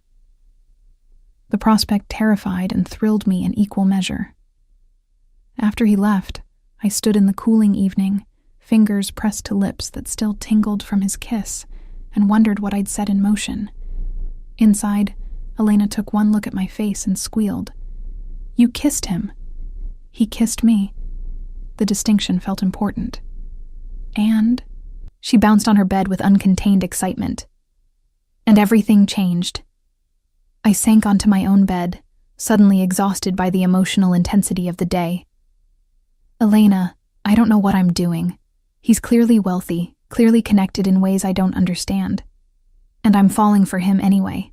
The prospect terrified and thrilled me in equal measure. After he left, I stood in the cooling evening, fingers pressed to lips that still tingled from his kiss, and wondered what I'd set in motion. Inside, Elena took one look at my face and squealed. "You kissed him." He kissed me. The distinction felt important. And she bounced on her bed with uncontained excitement. And everything changed. I sank onto my own bed, suddenly exhausted by the emotional intensity of the day. "Elena, I don't know what I'm doing. He's clearly wealthy, clearly connected in ways I don't understand. And I'm falling for him anyway."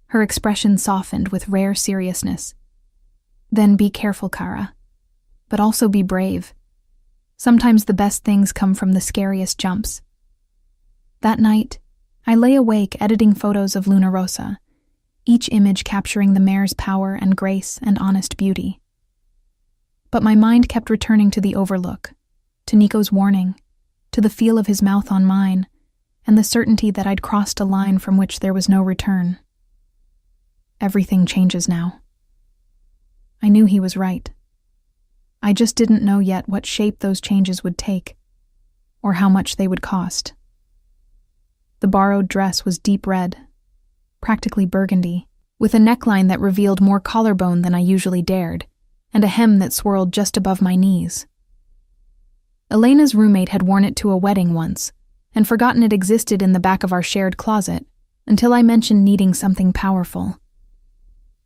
Her expression softened with rare seriousness. "Then be careful, Kara. But also be brave. Sometimes the best things come from the scariest jumps." That night, I lay awake editing photos of Luna Rosa, each image capturing the mare's power and grace and honest beauty. But my mind kept returning to the overlook, to Nico's warning, to the feel of his mouth on mine, and the certainty that I'd crossed a line from which there was no return. Everything changes now. I knew he was right. I just didn't know yet what shape those changes would take, or how much they would cost. The borrowed dress was deep red, practically burgundy, with a neckline that revealed more collarbone than I usually dared, and a hem that swirled just above my knees. Elena's roommate had worn it to a wedding once, and forgotten it existed in the back of our shared closet, until I mentioned needing something powerful.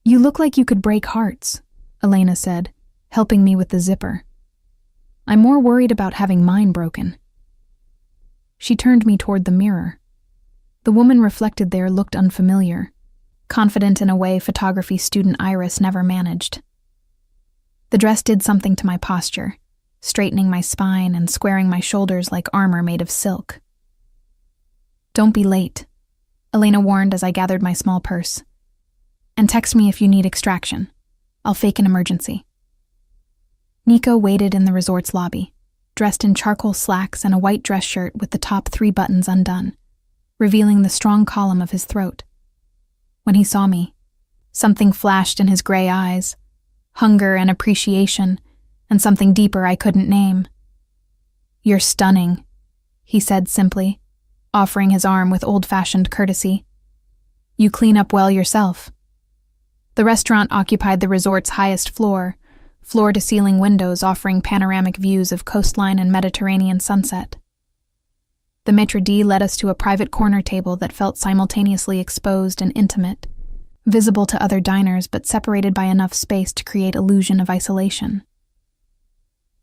"You look like you could break hearts," Elena said, helping me with the zipper. "I'm more worried about having mine broken." She turned me toward the mirror. The woman reflected there looked unfamiliar, confident in a way photography student Iris never managed. The dress did something to my posture, straightening my spine and squaring my shoulders like armor made of silk. "Don't be late," Elena warned as I gathered my small purse. "And text me if you need extraction. I'll fake an emergency." Nico waited in the resort's lobby, dressed in charcoal slacks and a white dress shirt with the top 3 buttons undone, revealing the strong column of his throat. When he saw me, something flashed in his gray eyes, hunger and appreciation, and something deeper I couldn't name. "You're stunning," he said simply, offering his arm with old-fashioned courtesy. "You clean up well yourself." The restaurant occupied the resort's highest floor, floor-to-ceiling windows offering panoramic views of coastline and Mediterranean sunset. The maitre d' led us to a private corner table that felt simultaneously exposed and intimate, visible to other diners but separated by enough space to create illusion of isolation.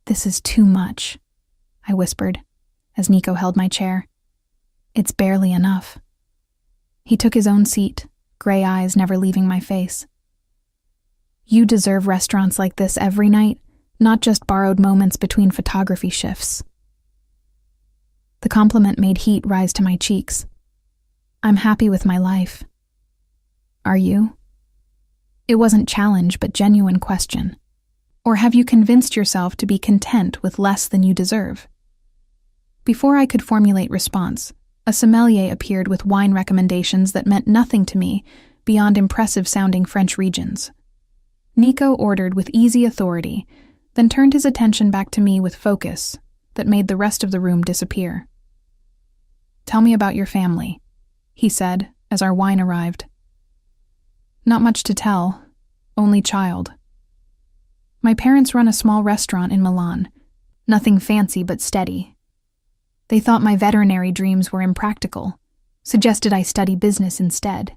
"This is too much," I whispered, as Nico held my chair. "It's barely enough." He took his own seat, gray eyes never leaving my face. "You deserve restaurants like this every night, not just borrowed moments between photography shifts." The compliment made heat rise to my cheeks. "I'm happy with my life." "Are you?" It wasn't challenge, but genuine question. Or have you convinced yourself to be content with less than you deserve? Before I could formulate response, a sommelier appeared with wine recommendations that meant nothing to me beyond impressive-sounding French regions. Nico ordered with easy authority, then turned his attention back to me with focus that made the rest of the room disappear. "Tell me about your family," he said as our wine arrived. "Not much to tell, only child. My parents run a small restaurant in Milan, nothing fancy but steady. They thought my veterinary dreams were impractical, suggested I study business instead.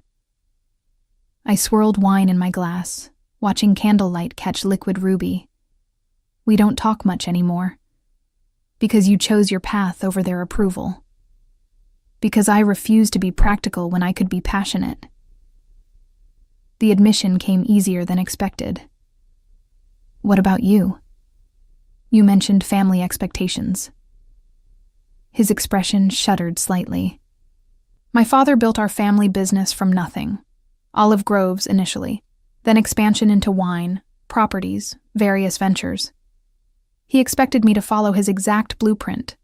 I swirled wine in my glass, watching candlelight catch liquid ruby. We don't talk much anymore. Because you chose your path over their approval. Because I refused to be practical when I could be passionate. The admission came easier than expected. What about you? You mentioned family expectations. His expression shuddered slightly. My father built our family business from nothing. Olive groves initially, then expansion into wine, properties, various ventures. He expected me to follow his exact blueprint.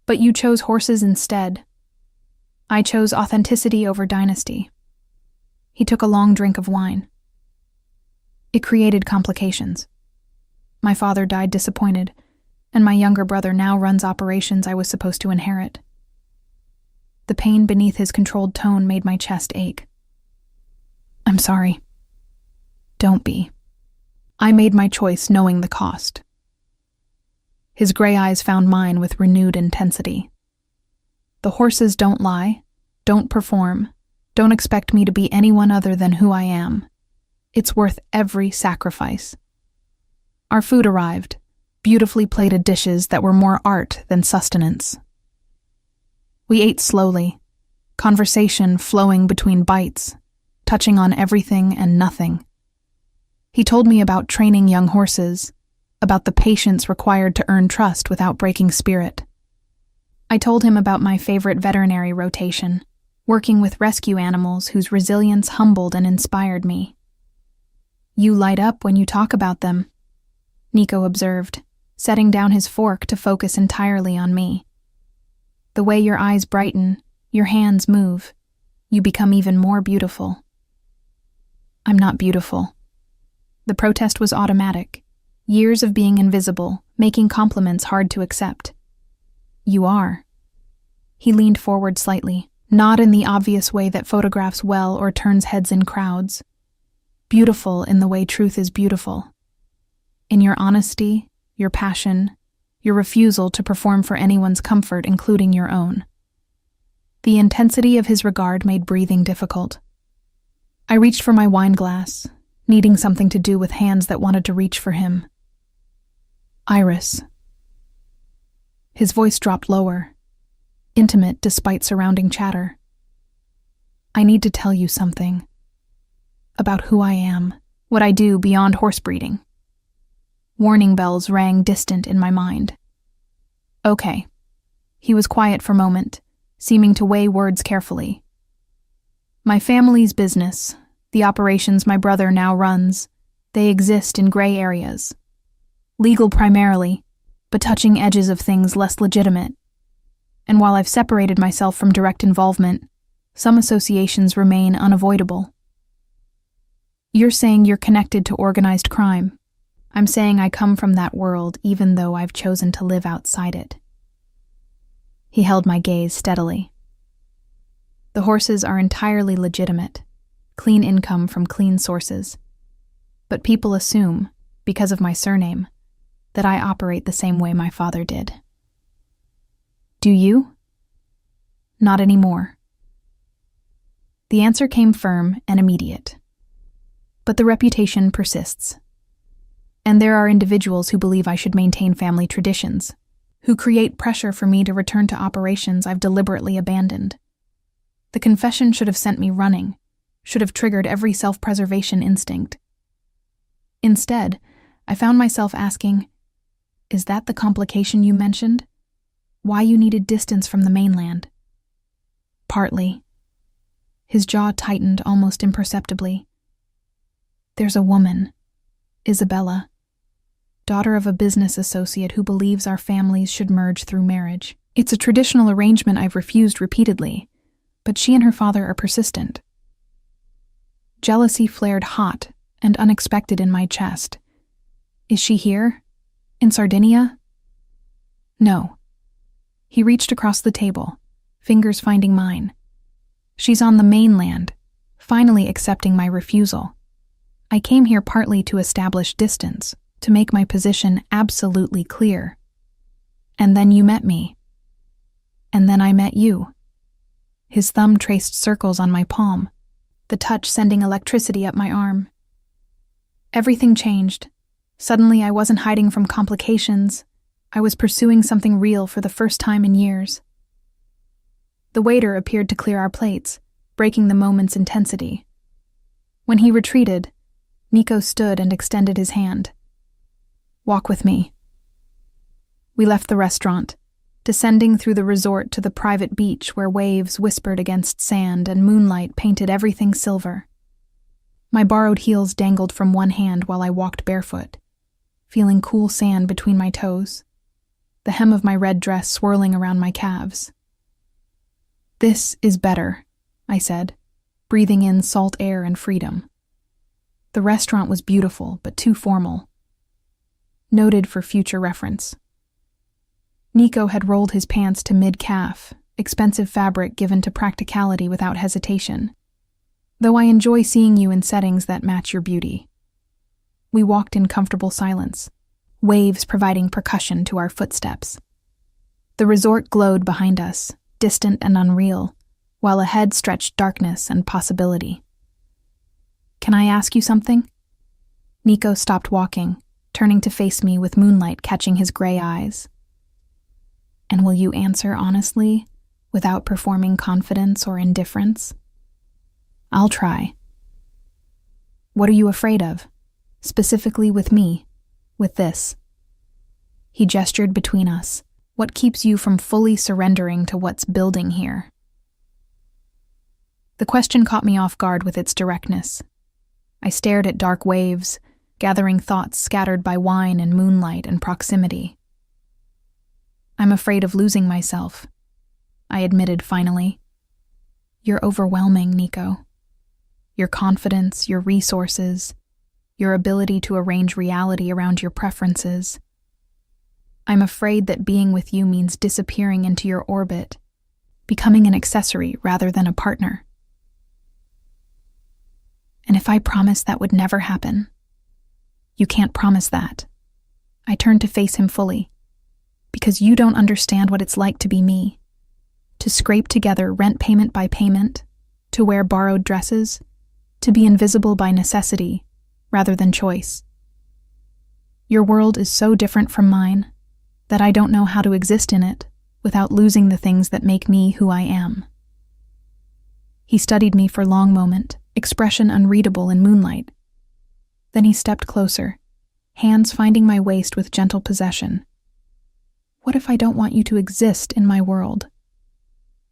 But you chose horses instead. I chose authenticity over dynasty. He took a long drink of wine. It created complications. My father died disappointed, and my younger brother now runs operations I was supposed to inherit. The pain beneath his controlled tone made my chest ache. I'm sorry. Don't be. I made my choice knowing the cost. His gray eyes found mine with renewed intensity. The horses don't lie, don't perform, don't expect me to be anyone other than who I am. It's worth every sacrifice. Our food arrived, beautifully plated dishes that were more art than sustenance. We ate slowly, conversation flowing between bites, touching on everything and nothing. He told me about training young horses, about the patience required to earn trust without breaking spirit. I told him about my favorite veterinary rotation, working with rescue animals whose resilience humbled and inspired me. You light up when you talk about them, Nico observed, setting down his fork to focus entirely on me. The way your eyes brighten, your hands move, you become even more beautiful. I'm not beautiful. The protest was automatic. Years of being invisible, making compliments hard to accept. You are. He leaned forward slightly, not in the obvious way that photographs well or turns heads in crowds. Beautiful in the way truth is beautiful. In your honesty, your passion, your refusal to perform for anyone's comfort, including your own. The intensity of his regard made breathing difficult. I reached for my wine glass, needing something to do with hands that wanted to reach for him. Iris. His voice dropped lower, intimate despite surrounding chatter. I need to tell you something. About who I am, what I do beyond horse breeding. Warning bells rang distant in my mind. Okay. He was quiet for a moment, seeming to weigh words carefully. My family's business, the operations my brother now runs, they exist in gray areas. Legal primarily, but touching edges of things less legitimate. And while I've separated myself from direct involvement, some associations remain unavoidable. You're saying you're connected to organized crime. I'm saying I come from that world even though I've chosen to live outside it. He held my gaze steadily. The horses are entirely legitimate, clean income from clean sources. But people assume, because of my surname, that I operate the same way my father did. Do you? Not anymore. The answer came firm and immediate. But the reputation persists. And there are individuals who believe I should maintain family traditions, who create pressure for me to return to operations I've deliberately abandoned. The confession should have sent me running, should have triggered every self-preservation instinct. Instead, I found myself asking, is that the complication you mentioned? Why you needed distance from the mainland? Partly. His jaw tightened almost imperceptibly. There's a woman, Isabella, daughter of a business associate who believes our families should merge through marriage. It's a traditional arrangement I've refused repeatedly, but she and her father are persistent. Jealousy flared hot and unexpected in my chest. Is she here? In Sardinia? No. He reached across the table, fingers finding mine. She's on the mainland, finally accepting my refusal. I came here partly to establish distance, to make my position absolutely clear. And then you met me, And then I met you. His thumb traced circles on my palm, the touch sending electricity up my arm. Everything changed. Suddenly, I wasn't hiding from complications. I was pursuing something real for the first time in years. The waiter appeared to clear our plates, breaking the moment's intensity. When he retreated, Nico stood and extended his hand. "Walk with me." We left the restaurant, descending through the resort to the private beach where waves whispered against sand and moonlight painted everything silver. My borrowed heels dangled from one hand while I walked barefoot, feeling cool sand between my toes, the hem of my red dress swirling around my calves. "This is better," I said, breathing in salt air and freedom. The restaurant was beautiful, but too formal. Noted for future reference. Nico had rolled his pants to mid-calf, expensive fabric given to practicality without hesitation. Though I enjoy seeing you in settings that match your beauty. We walked in comfortable silence, waves providing percussion to our footsteps. The resort glowed behind us, distant and unreal, while ahead stretched darkness and possibility. "Can I ask you something?" Nico stopped walking, turning to face me with moonlight catching his gray eyes. "And will you answer honestly, without performing confidence or indifference?" "I'll try." "What are you afraid of? Specifically with me, with this?" He gestured between us. "What keeps you from fully surrendering to what's building here?" The question caught me off guard with its directness. I stared at dark waves, gathering thoughts scattered by wine and moonlight and proximity. "I'm afraid of losing myself," I admitted finally. "You're overwhelming, Nico. Your confidence, your resources, your ability to arrange reality around your preferences. I'm afraid that being with you means disappearing into your orbit, becoming an accessory rather than a partner." "And if I promised that would never happen?" "You can't promise that." I turned to face him fully. "Because you don't understand what it's like to be me. To scrape together rent payment by payment, to wear borrowed dresses, to be invisible by necessity rather than choice. Your world is so different from mine that I don't know how to exist in it without losing the things that make me who I am." He studied me for a long moment, expression unreadable in moonlight. Then he stepped closer, hands finding my waist with gentle possession. "What if I don't want you to exist in my world?"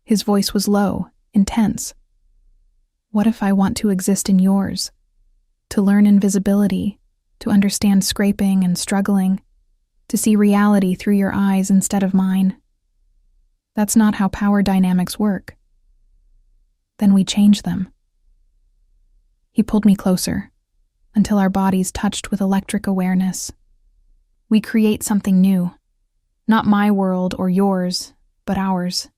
His voice was low, intense. "What if I want to exist in yours? To learn invisibility, to understand scraping and struggling, to see reality through your eyes instead of mine? That's not how power dynamics work." "Then we change them." He pulled me closer, until our bodies touched with electric awareness. We create something new. Not my world or yours, but ours.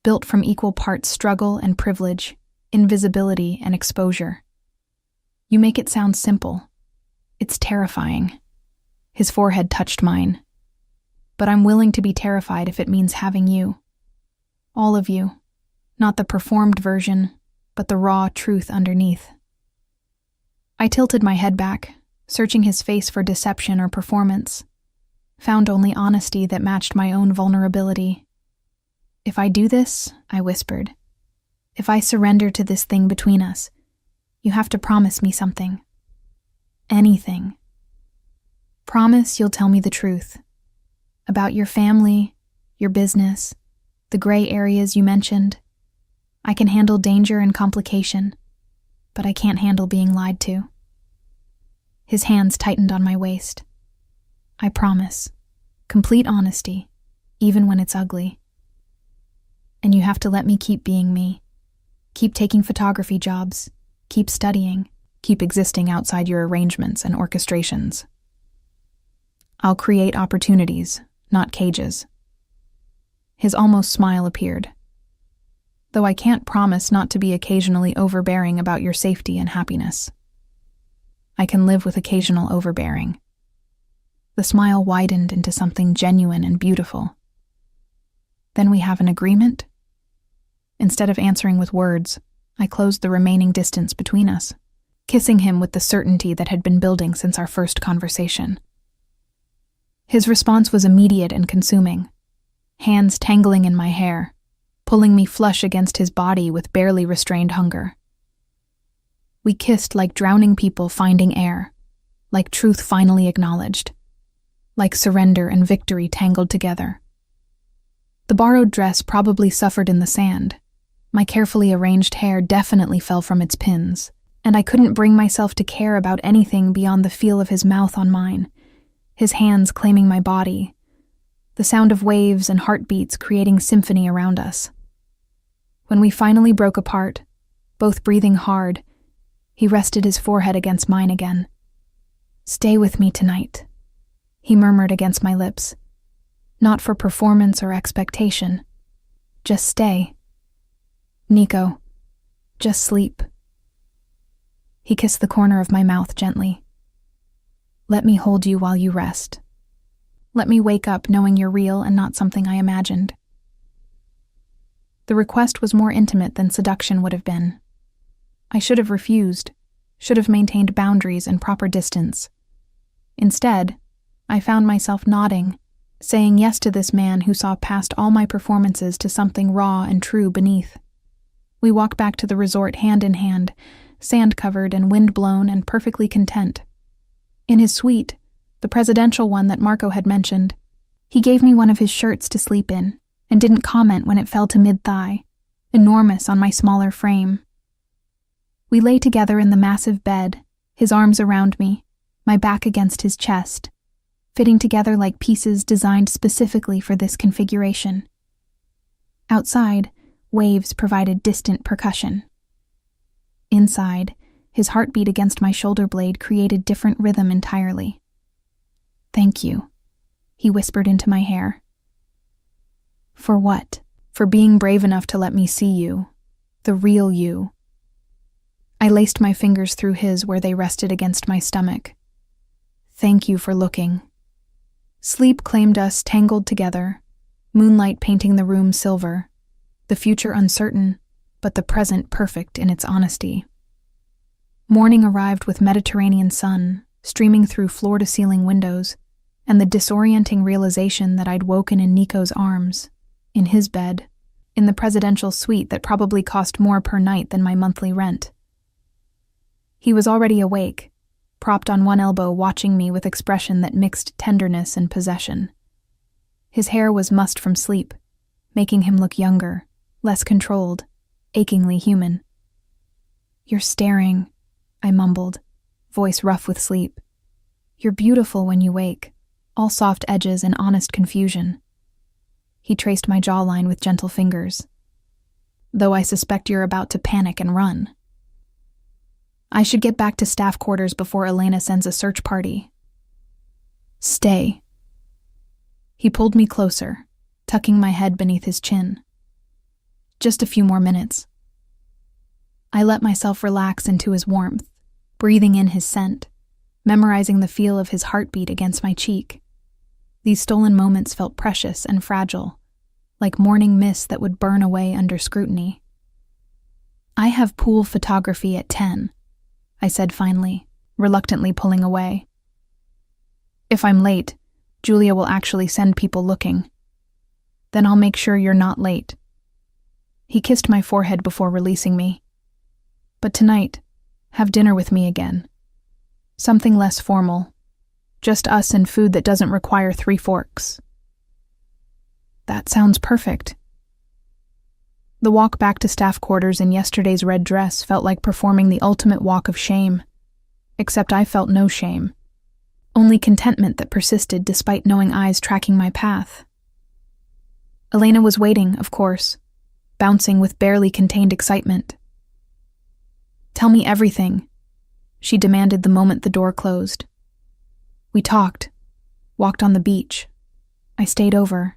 Built from equal parts struggle and privilege, invisibility and exposure. You make it sound simple. It's terrifying. His forehead touched mine. But I'm willing to be terrified if it means having you. All of you. Not the performed version, but the raw truth underneath. I tilted my head back, searching his face for deception or performance. Found only honesty that matched my own vulnerability. "If I do this," I whispered, "if I surrender to this thing between us, you have to promise me something. Anything. Promise you'll tell me the truth. About your family, your business, the gray areas you mentioned. I can handle danger and complication, but I can't handle being lied to." His hands tightened on my waist. "I promise. Complete honesty, even when it's ugly. And you have to let me keep being me. Keep taking photography jobs. Keep studying. Keep existing outside your arrangements and orchestrations. I'll create opportunities, not cages." His almost smile appeared. "Though I can't promise not to be occasionally overbearing about your safety and happiness. I can live with occasional overbearing." The smile widened into something genuine and beautiful. Then we have an agreement? Instead of answering with words, I closed the remaining distance between us, kissing him with the certainty that had been building since our first conversation. His response was immediate and consuming, hands tangling in my hair, pulling me flush against his body with barely restrained hunger. We kissed like drowning people finding air, like truth finally acknowledged, like surrender and victory tangled together. The borrowed dress probably suffered in the sand. My carefully arranged hair definitely fell from its pins, and I couldn't bring myself to care about anything beyond the feel of his mouth on mine, his hands claiming my body, the sound of waves and heartbeats creating symphony around us. When we finally broke apart, both breathing hard, he rested his forehead against mine again. "Stay with me tonight," he murmured against my lips. "Not for performance or expectation. Just stay. Nico, just sleep." He kissed the corner of my mouth gently. "Let me hold you while you rest. Let me wake up knowing you're real and not something I imagined." The request was more intimate than seduction would have been. I should have refused, should have maintained boundaries and proper distance. Instead, I found myself nodding, saying yes to this man who saw past all my performances to something raw and true beneath. We walked back to the resort hand in hand, sand-covered and wind-blown and perfectly content. In his suite, the presidential one that Marco had mentioned, he gave me one of his shirts to sleep in and didn't comment when it fell to mid-thigh, enormous on my smaller frame. We lay together in the massive bed, his arms around me, my back against his chest, fitting together like pieces designed specifically for this configuration. Outside, waves provided distant percussion. Inside, his heartbeat against my shoulder blade created different rhythm entirely. "Thank you," he whispered into my hair. "For what?" "For being brave enough to let me see you, the real you." I laced my fingers through his where they rested against my stomach. "Thank you for looking." Sleep claimed us tangled together, moonlight painting the room silver, the future uncertain, but the present perfect in its honesty. Morning arrived with Mediterranean sun streaming through floor-to-ceiling windows, and the disorienting realization that I'd woken in Nico's arms, in his bed, in the presidential suite that probably cost more per night than my monthly rent. He was already awake, propped on one elbow watching me with expression that mixed tenderness and possession. His hair was mussed from sleep, making him look younger, less controlled, achingly human. "You're staring," I mumbled, voice rough with sleep. "You're beautiful when you wake, all soft edges and honest confusion." He traced my jawline with gentle fingers. "Though I suspect you're about to panic and run." I should get back to staff quarters before Elena sends a search party. "Stay." He pulled me closer, tucking my head beneath his chin. "Just a few more minutes." I let myself relax into his warmth, breathing in his scent, memorizing the feel of his heartbeat against my cheek. These stolen moments felt precious and fragile, like morning mist that would burn away under scrutiny. "I have pool photography at 10, I said finally, reluctantly pulling away. "If I'm late, Julia will actually send people looking. Then I'll make sure you're not late." He kissed my forehead before releasing me. "But tonight, have dinner with me again. Something less formal. Just us and food that doesn't require 3 forks. "That sounds perfect." The walk back to staff quarters in yesterday's red dress felt like performing the ultimate walk of shame. Except I felt no shame. Only contentment that persisted despite knowing eyes tracking my path. Elena was waiting, of course, bouncing with barely contained excitement. "Tell me everything," she demanded the moment the door closed. We talked, walked on the beach. I stayed over.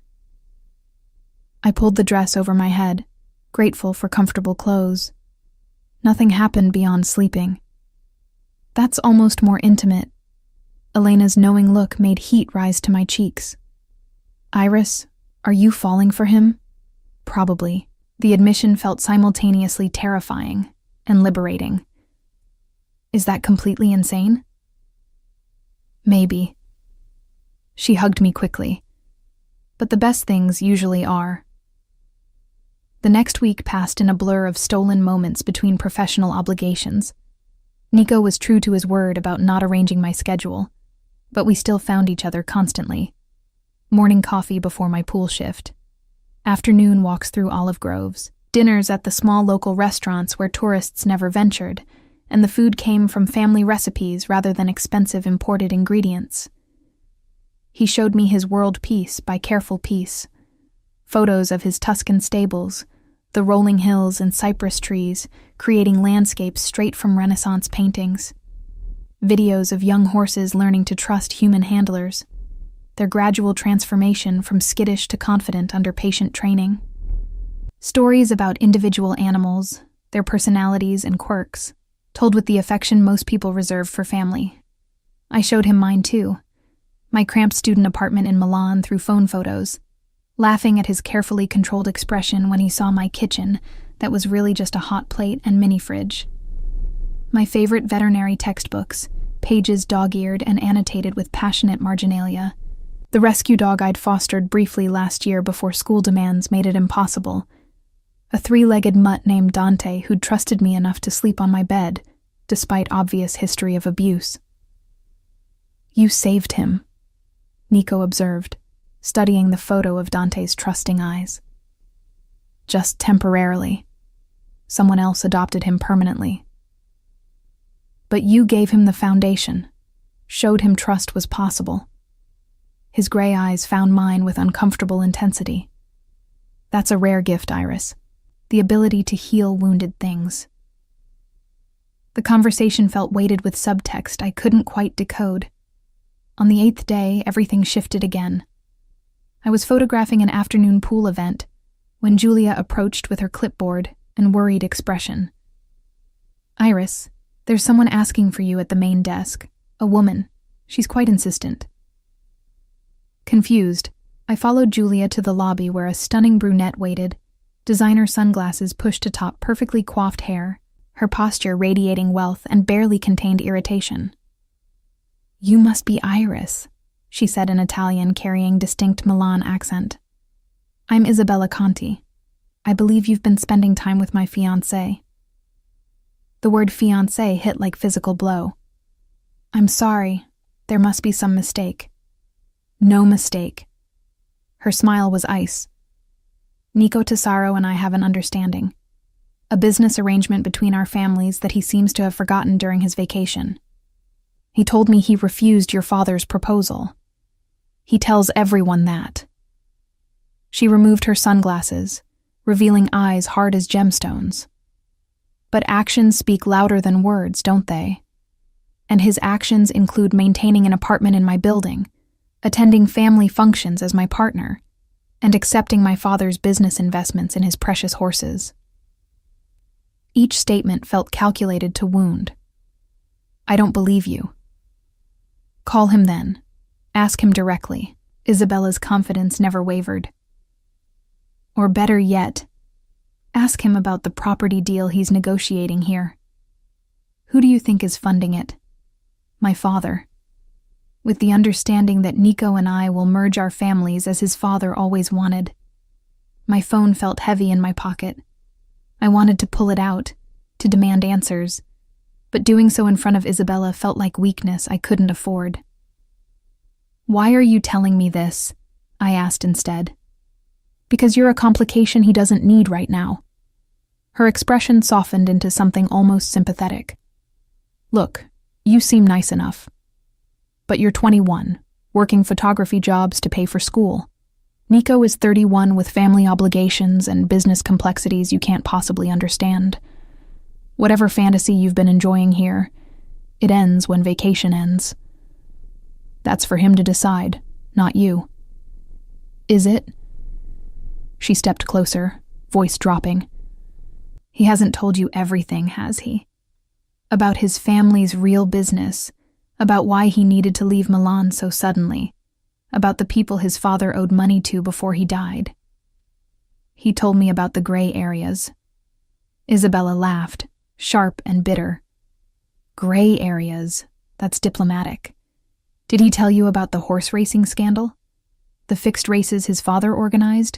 I pulled the dress over my head, grateful for comfortable clothes. Nothing happened beyond sleeping. That's almost more intimate. Elena's knowing look made heat rise to my cheeks. "Iris, are you falling for him?" Probably. The admission felt simultaneously terrifying and liberating. Is that completely insane? Maybe. She hugged me quickly. But the best things usually are. The next week passed in a blur of stolen moments between professional obligations. Nico was true to his word about not arranging my schedule, but we still found each other constantly. Morning coffee before my pool shift. Afternoon walks through olive groves. Dinners at the small local restaurants where tourists never ventured, and the food came from family recipes rather than expensive imported ingredients. He showed me his world piece by careful piece. Photos of his Tuscan stables, the rolling hills and cypress trees, creating landscapes straight from Renaissance paintings. Videos of young horses learning to trust human handlers, their gradual transformation from skittish to confident under patient training. Stories about individual animals, their personalities and quirks, told with the affection most people reserve for family. I showed him mine too, my cramped student apartment in Milan through phone photos, laughing at his carefully controlled expression when he saw my kitchen that was really just a hot plate and mini fridge. My favorite veterinary textbooks, pages dog-eared and annotated with passionate marginalia. The rescue dog I'd fostered briefly last year before school demands made it impossible. A 3-legged mutt named Dante who'd trusted me enough to sleep on my bed, despite obvious history of abuse. You saved him, Nico observed, studying the photo of Dante's trusting eyes. Just temporarily. Someone else adopted him permanently. But you gave him the foundation, showed him trust was possible. His gray eyes found mine with uncomfortable intensity. That's a rare gift, Iris. The ability to heal wounded things. The conversation felt weighted with subtext I couldn't quite decode. On the 8th day, everything shifted again. I was photographing an afternoon pool event when Julia approached with her clipboard and worried expression. Iris, there's someone asking for you at the main desk. A woman. She's quite insistent. Confused, I followed Julia to the lobby where a stunning brunette waited, designer sunglasses pushed atop perfectly coiffed hair, her posture radiating wealth and barely contained irritation. You must be Iris, she said in Italian carrying distinct Milan accent. I'm Isabella Conti. I believe you've been spending time with my fiancé. The word fiancé hit like physical blow. I'm sorry. There must be some mistake. No mistake. Her smile was ice. Nico Tesaro and I have an understanding. A business arrangement between our families that he seems to have forgotten during his vacation. He told me he refused your father's proposal. He tells everyone that. She removed her sunglasses, revealing eyes hard as gemstones. But actions speak louder than words, don't they? And his actions include maintaining an apartment in my building, attending family functions as my partner, and accepting my father's business investments in his precious horses. Each statement felt calculated to wound. I don't believe you. Call him then. Ask him directly. Isabella's confidence never wavered. Or better yet, ask him about the property deal he's negotiating here. Who do you think is funding it? My father. With the understanding that Nico and I will merge our families as his father always wanted. My phone felt heavy in my pocket. I wanted to pull it out, to demand answers, but doing so in front of Isabella felt like weakness I couldn't afford. Why are you telling me this? I asked instead. Because you're a complication he doesn't need right now. Her expression softened into something almost sympathetic. Look, you seem nice enough. But you're 21, working photography jobs to pay for school. Nico is 31 with family obligations and business complexities you can't possibly understand. Whatever fantasy you've been enjoying here, it ends when vacation ends. That's for him to decide, not you. Is it? She stepped closer, voice dropping. He hasn't told you everything, has he? About his family's real business, about why he needed to leave Milan so suddenly, about the people his father owed money to before he died. He told me about the gray areas. Isabella laughed, sharp and bitter. Gray areas? That's diplomatic. Did he tell you about the horse racing scandal? The fixed races his father organized?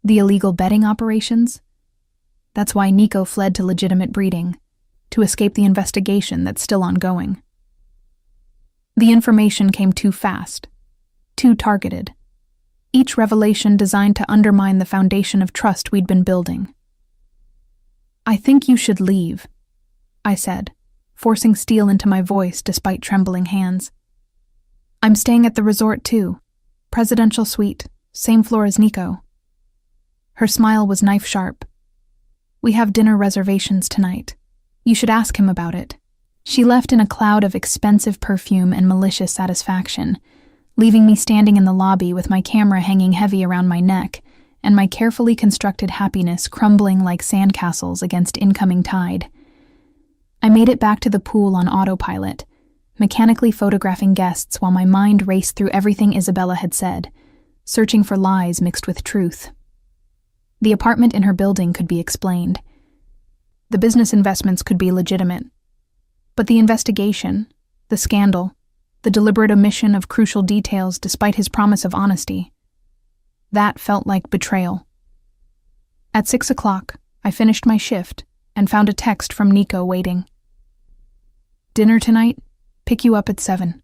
The illegal betting operations? That's why Nico fled to legitimate breeding, to escape the investigation that's still ongoing. The information came too fast, too targeted. Each revelation designed to undermine the foundation of trust we'd been building. I think you should leave, I said, forcing steel into my voice despite trembling hands. I'm staying at the resort too. Presidential suite, same floor as Nico. Her smile was knife-sharp. We have dinner reservations tonight. You should ask him about it. She left in a cloud of expensive perfume and malicious satisfaction, leaving me standing in the lobby with my camera hanging heavy around my neck and my carefully constructed happiness crumbling like sandcastles against incoming tide. I made it back to the pool on autopilot, mechanically photographing guests while my mind raced through everything Isabella had said, searching for lies mixed with truth. The apartment in her building could be explained. The business investments could be legitimate. But the investigation, the scandal, the deliberate omission of crucial details despite his promise of honesty, that felt like betrayal. At 6 o'clock, I finished my shift and found a text from Nico waiting. Dinner tonight? Pick you up at 7.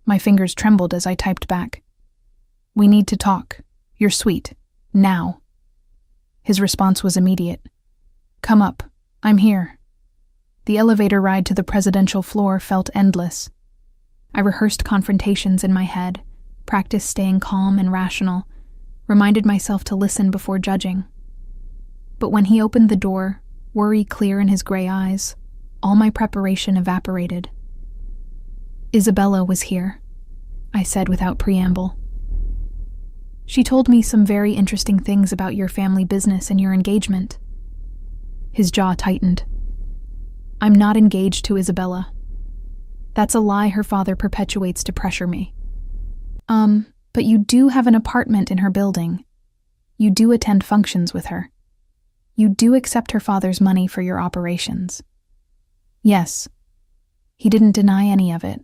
My fingers trembled as I typed back. We need to talk. You're sweet. Now. His response was immediate. Come up. I'm here. The elevator ride to the presidential floor felt endless. I rehearsed confrontations in my head, practiced staying calm and rational, reminded myself to listen before judging. But when he opened the door, worry clear in his gray eyes, all my preparation evaporated. Isabella was here, I said without preamble. She told me some very interesting things about your family business and your engagement. His jaw tightened. I'm not engaged to Isabella. That's a lie her father perpetuates to pressure me. But you do have an apartment in her building. You do attend functions with her. You do accept her father's money for your operations. Yes. He didn't deny any of it.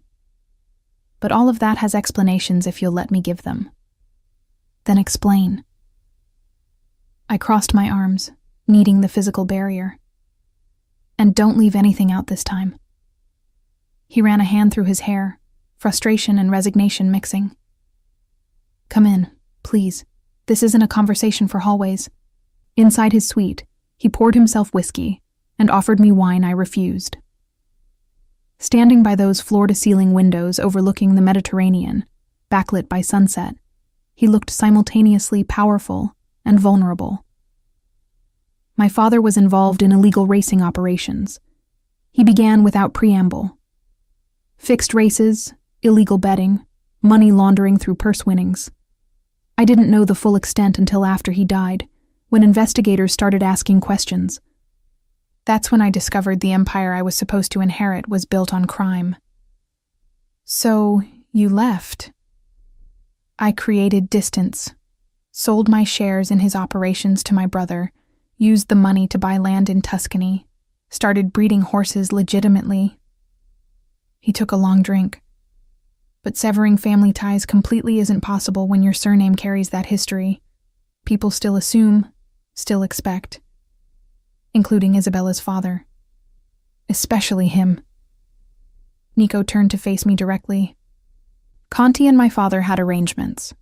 But all of that has explanations if you'll let me give them. Then explain. I crossed my arms, needing the physical barrier. And don't leave anything out this time. He ran a hand through his hair, frustration and resignation mixing. Come in, please. This isn't a conversation for hallways. Inside his suite, he poured himself whiskey and offered me wine I refused. Standing by those floor-to-ceiling windows overlooking the Mediterranean, backlit by sunset, he looked simultaneously powerful and vulnerable. My father was involved in illegal racing operations. He began without preamble. Fixed races, illegal betting, money laundering through purse winnings. I didn't know the full extent until after he died, when investigators started asking questions. That's when I discovered the empire I was supposed to inherit was built on crime. So, you left. I created distance, sold my shares in his operations to my brother, used the money to buy land in Tuscany, started breeding horses legitimately. He took a long drink. But severing family ties completely isn't possible when your surname carries that history. People still assume, still expect. Including Isabella's father. Especially him. Nico turned to face me directly. Conti and my father had arrangements.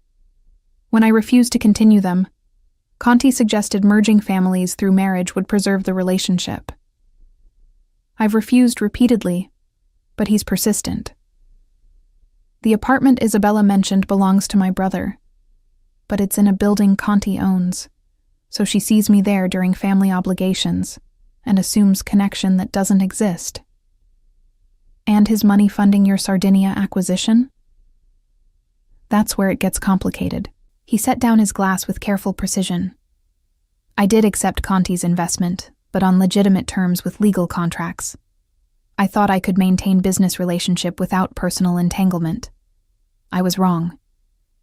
When I refused to continue them, Conti suggested merging families through marriage would preserve the relationship. I've refused repeatedly, but he's persistent. The apartment Isabella mentioned belongs to my brother, but it's in a building Conti owns, so she sees me there during family obligations and assumes connection that doesn't exist. And his money funding your Sardinia acquisition? That's where it gets complicated. He set down his glass with careful precision. I did accept Conti's investment, but on legitimate terms with legal contracts. I thought I could maintain business relationship without personal entanglement. I was wrong.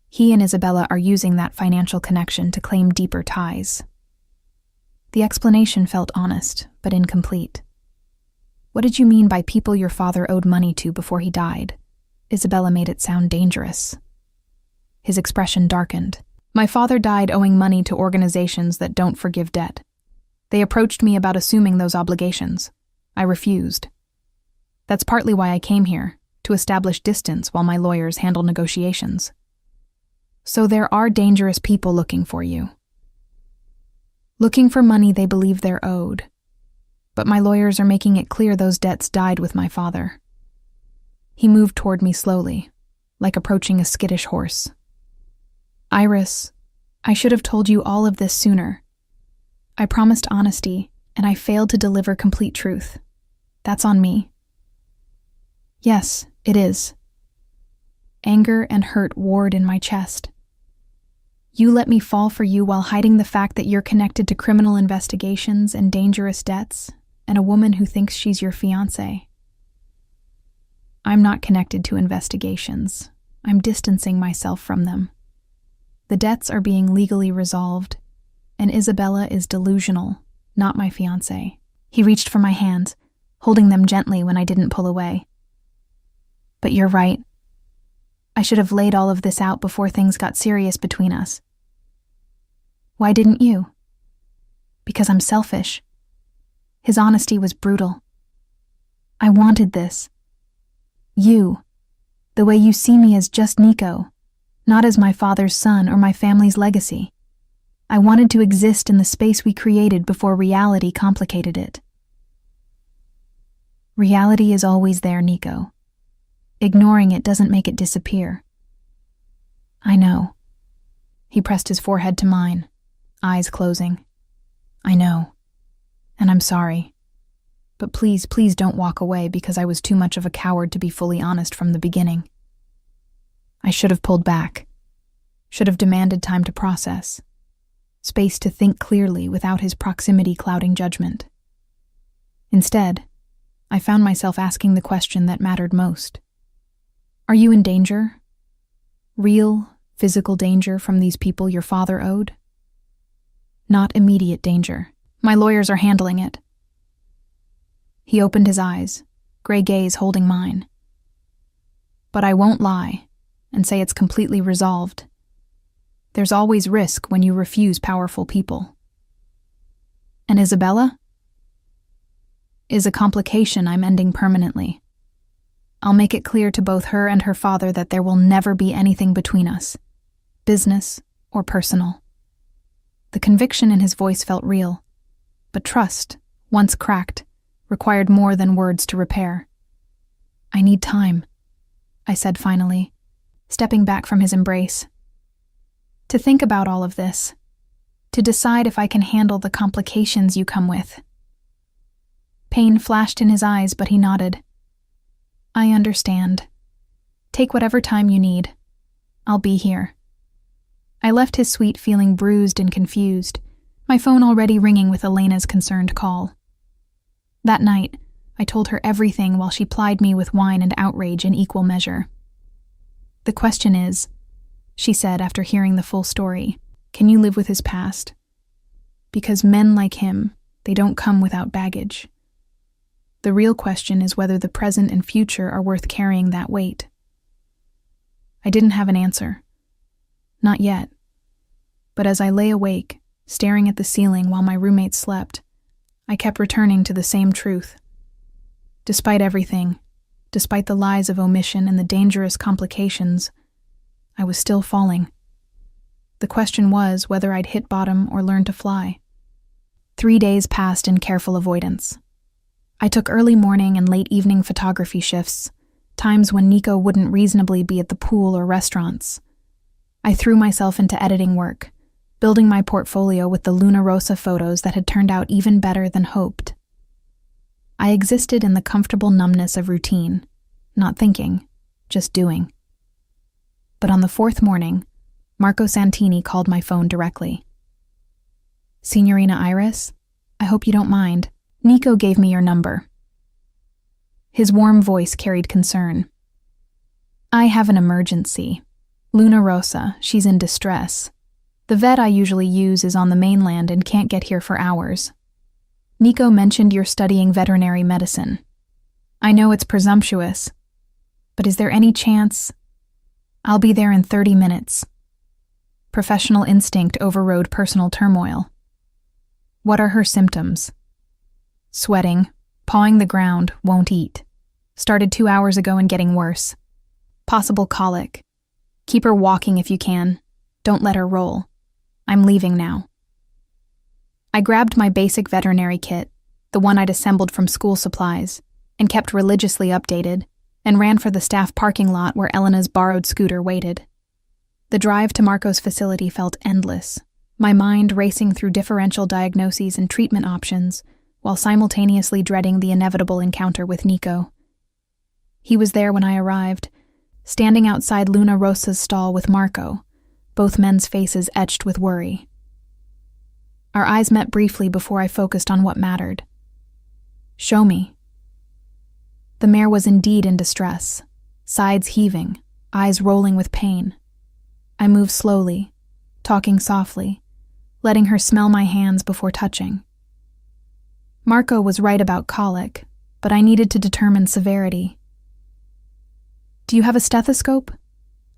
He and Isabella are using that financial connection to claim deeper ties. The explanation felt honest, but incomplete. What did you mean by people your father owed money to before he died? Isabella made it sound dangerous. His expression darkened. My father died owing money to organizations that don't forgive debt. They approached me about assuming those obligations. I refused. That's partly why I came here, to establish distance while my lawyers handle negotiations. So there are dangerous people looking for you. Looking for money they believe they're owed. But my lawyers are making it clear those debts died with my father. He moved toward me slowly, like approaching a skittish horse. Iris, I should have told you all of this sooner. I promised honesty, and I failed to deliver complete truth. That's on me. Yes, it is. Anger and hurt warred in my chest. You let me fall for you while hiding the fact that you're connected to criminal investigations and dangerous debts, and a woman who thinks she's your fiancé. I'm not connected to investigations. I'm distancing myself from them. The debts are being legally resolved, and Isabella is delusional, not my fiancé. He reached for my hands, holding them gently when I didn't pull away. But you're right. I should have laid all of this out before things got serious between us. Why didn't you? Because I'm selfish. His honesty was brutal. I wanted this. You. The way you see me as just Nico, not as my father's son or my family's legacy. I wanted to exist in the space we created before reality complicated it. Reality is always there, Nico. Ignoring it doesn't make it disappear. I know. He pressed his forehead to mine, eyes closing. I know. And I'm sorry. But please don't walk away because I was too much of a coward to be fully honest from the beginning. I should have pulled back. Should have demanded time to process. Space to think clearly without his proximity clouding judgment. Instead, I found myself asking the question that mattered most. Are you in danger? Real, physical danger from these people your father owed? Not immediate danger. My lawyers are handling it. He opened his eyes, gray gaze holding mine. But I won't lie and say it's completely resolved. There's always risk when you refuse powerful people. And Isabella? Is a complication I'm ending permanently. I'll make it clear to both her and her father that there will never be anything between us, business or personal. The conviction in his voice felt real, but trust, once cracked, required more than words to repair. I need time, I said finally, stepping back from his embrace. To think about all of this, to decide if I can handle the complications you come with. Pain flashed in his eyes, but he nodded. I understand. Take whatever time you need. I'll be here. I left his suite feeling bruised and confused, my phone already ringing with Elena's concerned call. That night, I told her everything while she plied me with wine and outrage in equal measure. The question is, she said after hearing the full story, can you live with his past? Because men like him, they don't come without baggage. The real question is whether the present and future are worth carrying that weight. I didn't have an answer. Not yet. But as I lay awake, staring at the ceiling while my roommate slept, I kept returning to the same truth. Despite everything, despite the lies of omission and the dangerous complications, I was still falling. The question was whether I'd hit bottom or learn to fly. 3 days passed in careful avoidance. I took early morning and late evening photography shifts, times when Nico wouldn't reasonably be at the pool or restaurants. I threw myself into editing work, building my portfolio with the Luna Rosa photos that had turned out even better than hoped. I existed in the comfortable numbness of routine, not thinking, just doing. But on the 4th morning, Marco Santini called my phone directly. Signorina Iris, I hope you don't mind. Nico gave me your number. His warm voice carried concern. I have an emergency. Luna Rosa, she's in distress. The vet I usually use is on the mainland and can't get here for hours. Nico mentioned you're studying veterinary medicine. I know it's presumptuous, but is there any chance? I'll be there in 30 minutes. Professional instinct overrode personal turmoil. What are her symptoms? Sweating, pawing the ground, won't eat. Started 2 hours ago and getting worse. Possible colic. Keep her walking if you can. Don't let her roll. I'm leaving now. I grabbed my basic veterinary kit, the one I'd assembled from school supplies, and kept religiously updated, and ran for the staff parking lot where Elena's borrowed scooter waited. The drive to Marco's facility felt endless, my mind racing through differential diagnoses and treatment options, while simultaneously dreading the inevitable encounter with Nico. He was there when I arrived, standing outside Luna Rosa's stall with Marco, both men's faces etched with worry. Our eyes met briefly before I focused on what mattered. Show me. The mare was indeed in distress, sides heaving, eyes rolling with pain. I moved slowly, talking softly, letting her smell my hands before touching. Marco was right about colic, but I needed to determine severity. Do you have a stethoscope?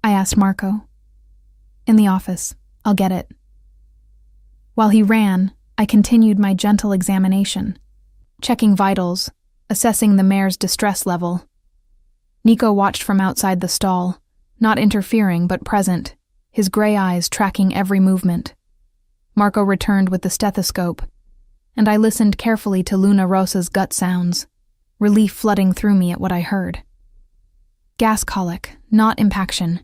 I asked Marco. In the office. I'll get it. While he ran, I continued my gentle examination, checking vitals, assessing the mare's distress level. Nico watched from outside the stall, not interfering but present, his gray eyes tracking every movement. Marco returned with the stethoscope, and I listened carefully to Luna Rosa's gut sounds, relief flooding through me at what I heard. Gas colic, not impaction.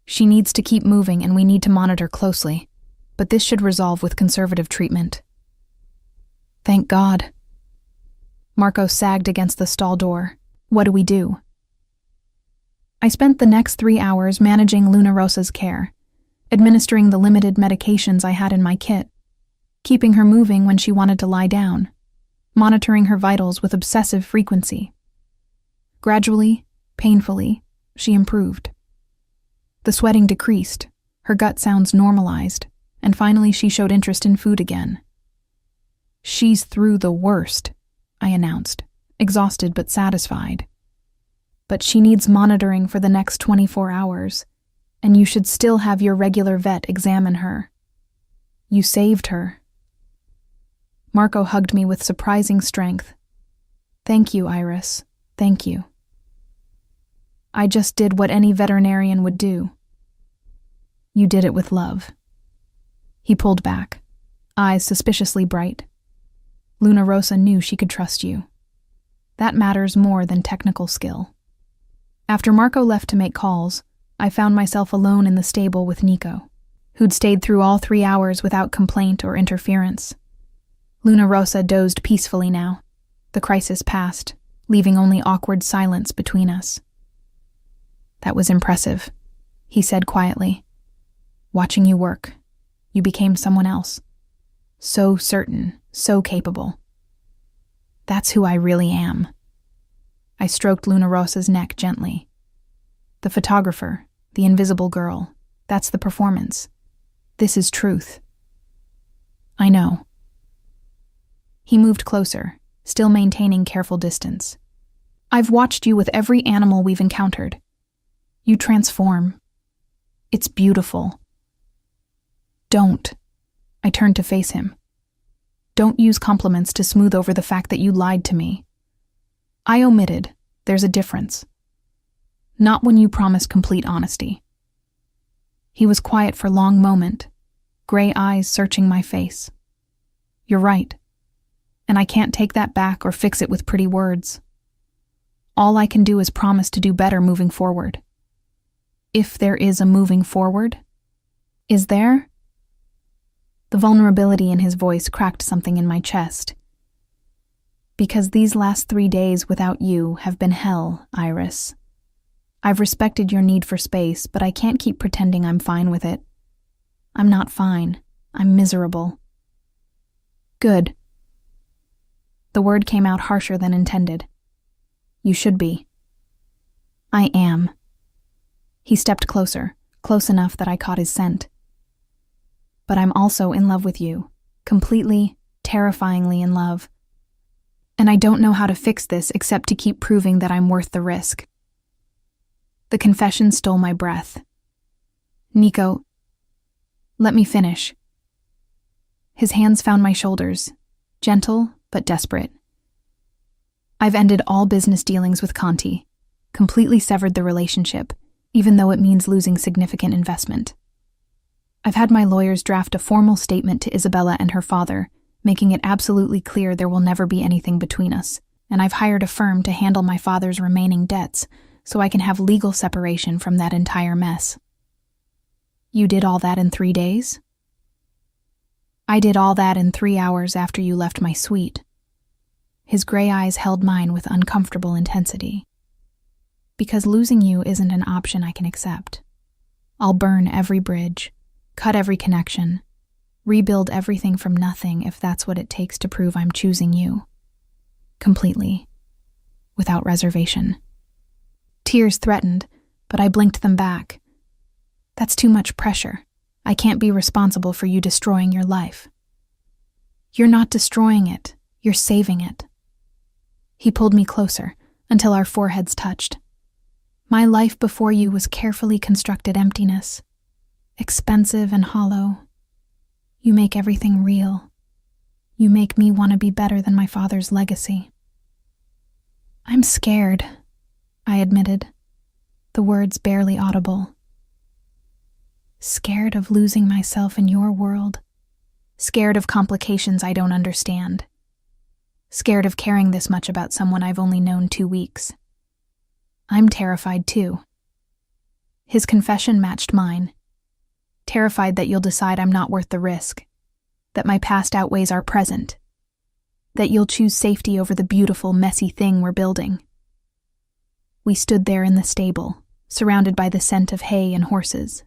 She needs to keep moving and we need to monitor closely, but this should resolve with conservative treatment. Thank God. Marco sagged against the stall door. What do we do? I spent the next 3 hours managing Luna Rosa's care, administering the limited medications I had in my kit, keeping her moving when she wanted to lie down, monitoring her vitals with obsessive frequency. Gradually, painfully, she improved. The sweating decreased, her gut sounds normalized, and finally she showed interest in food again. She's through the worst, I announced, exhausted but satisfied. But she needs monitoring for the next 24 hours, and you should still have your regular vet examine her. You saved her. Marco hugged me with surprising strength. Thank you, Iris. Thank you. I just did what any veterinarian would do. You did it with love. He pulled back, eyes suspiciously bright. Luna Rosa knew she could trust you. That matters more than technical skill. After Marco left to make calls, I found myself alone in the stable with Nico, who'd stayed through all 3 hours without complaint or interference. Luna Rosa dozed peacefully now, the crisis past, leaving only awkward silence between us. That was impressive, he said quietly. Watching you work, you became someone else. So certain, so capable. That's who I really am. I stroked Luna Rosa's neck gently. The photographer, the invisible girl, that's the performance. This is truth. I know. He moved closer, still maintaining careful distance. I've watched you with every animal we've encountered. You transform. It's beautiful. Don't. I turned to face him. Don't use compliments to smooth over the fact that you lied to me. I omitted. There's a difference. Not when you promise complete honesty. He was quiet for a long moment, gray eyes searching my face. You're right. And I can't take that back or fix it with pretty words. All I can do is promise to do better moving forward. If there is a moving forward? Is there? The vulnerability in his voice cracked something in my chest. Because these last 3 days without you have been hell, Iris. I've respected your need for space, but I can't keep pretending I'm fine with it. I'm not fine. I'm miserable. Good. The word came out harsher than intended. You should be. I am. He stepped closer, close enough that I caught his scent. But I'm also in love with you. Completely, terrifyingly in love. And I don't know how to fix this except to keep proving that I'm worth the risk. The confession stole my breath. Nico, let me finish. His hands found my shoulders, gentle but desperate. I've ended all business dealings with Conti, completely severed the relationship, even though it means losing significant investment. I've had my lawyers draft a formal statement to Isabella and her father, making it absolutely clear there will never be anything between us, and I've hired a firm to handle my father's remaining debts so I can have legal separation from that entire mess. You did all that in 3 days? I did all that in 3 hours after you left my suite. His gray eyes held mine with uncomfortable intensity. Because losing you isn't an option I can accept. I'll burn every bridge, cut every connection, rebuild everything from nothing if that's what it takes to prove I'm choosing you. Completely. Without reservation. Tears threatened, but I blinked them back. That's too much pressure. I can't be responsible for you destroying your life. You're not destroying it, you're saving it. He pulled me closer, until our foreheads touched. My life before you was carefully constructed emptiness, expensive and hollow. You make everything real. You make me want to be better than my father's legacy. I'm scared, I admitted, the words barely audible. Scared of losing myself in your world. Scared of complications I don't understand. Scared of caring this much about someone I've only known 2 weeks. I'm terrified too. His confession matched mine. Terrified that you'll decide I'm not worth the risk. That my past outweighs our present. That you'll choose safety over the beautiful, messy thing we're building. We stood there in the stable, surrounded by the scent of hay and horses.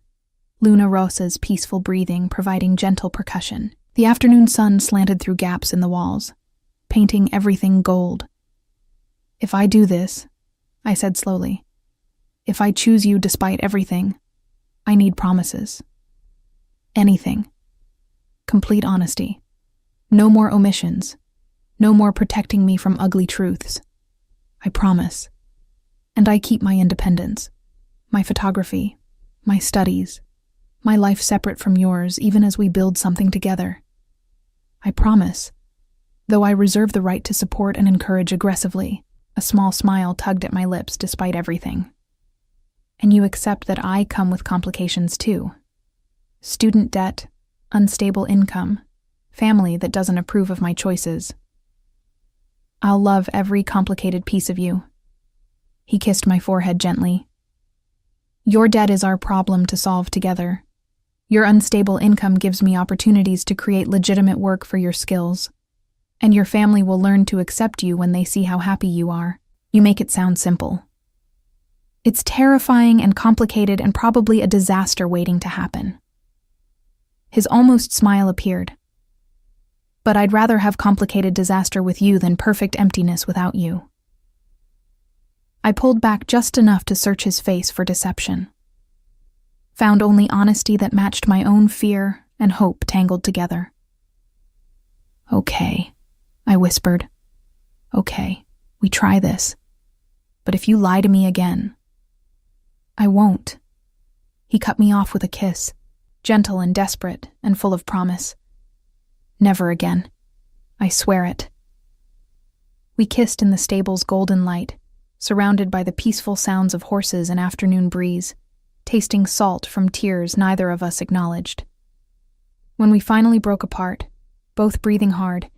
Luna Rosa's peaceful breathing providing gentle percussion. The afternoon sun slanted through gaps in the walls, painting everything gold. If I do this, I said slowly, if I choose you despite everything, I need promises. Anything. Complete honesty. No more omissions. No more protecting me from ugly truths. I promise. And I keep my independence. My photography. My studies. My life separate from yours, even as we build something together. I promise. Though I reserve the right to support and encourage aggressively, a small smile tugged at my lips despite everything. And you accept that I come with complications too. Student debt, unstable income, family that doesn't approve of my choices. I'll love every complicated piece of you. He kissed my forehead gently. Your debt is our problem to solve together. Your unstable income gives me opportunities to create legitimate work for your skills. And your family will learn to accept you when they see how happy you are. You make it sound simple. It's terrifying and complicated and probably a disaster waiting to happen. His almost smile appeared. But I'd rather have complicated disaster with you than perfect emptiness without you. I pulled back just enough to search his face for deception. Found only honesty that matched my own fear and hope tangled together. Okay, I whispered. Okay, we try this. But if you lie to me again, I won't. He cut me off with a kiss, gentle and desperate and full of promise. Never again. I swear it. We kissed in the stable's golden light, surrounded by the peaceful sounds of horses and afternoon breeze, tasting salt from tears neither of us acknowledged. When we finally broke apart, both breathing hard,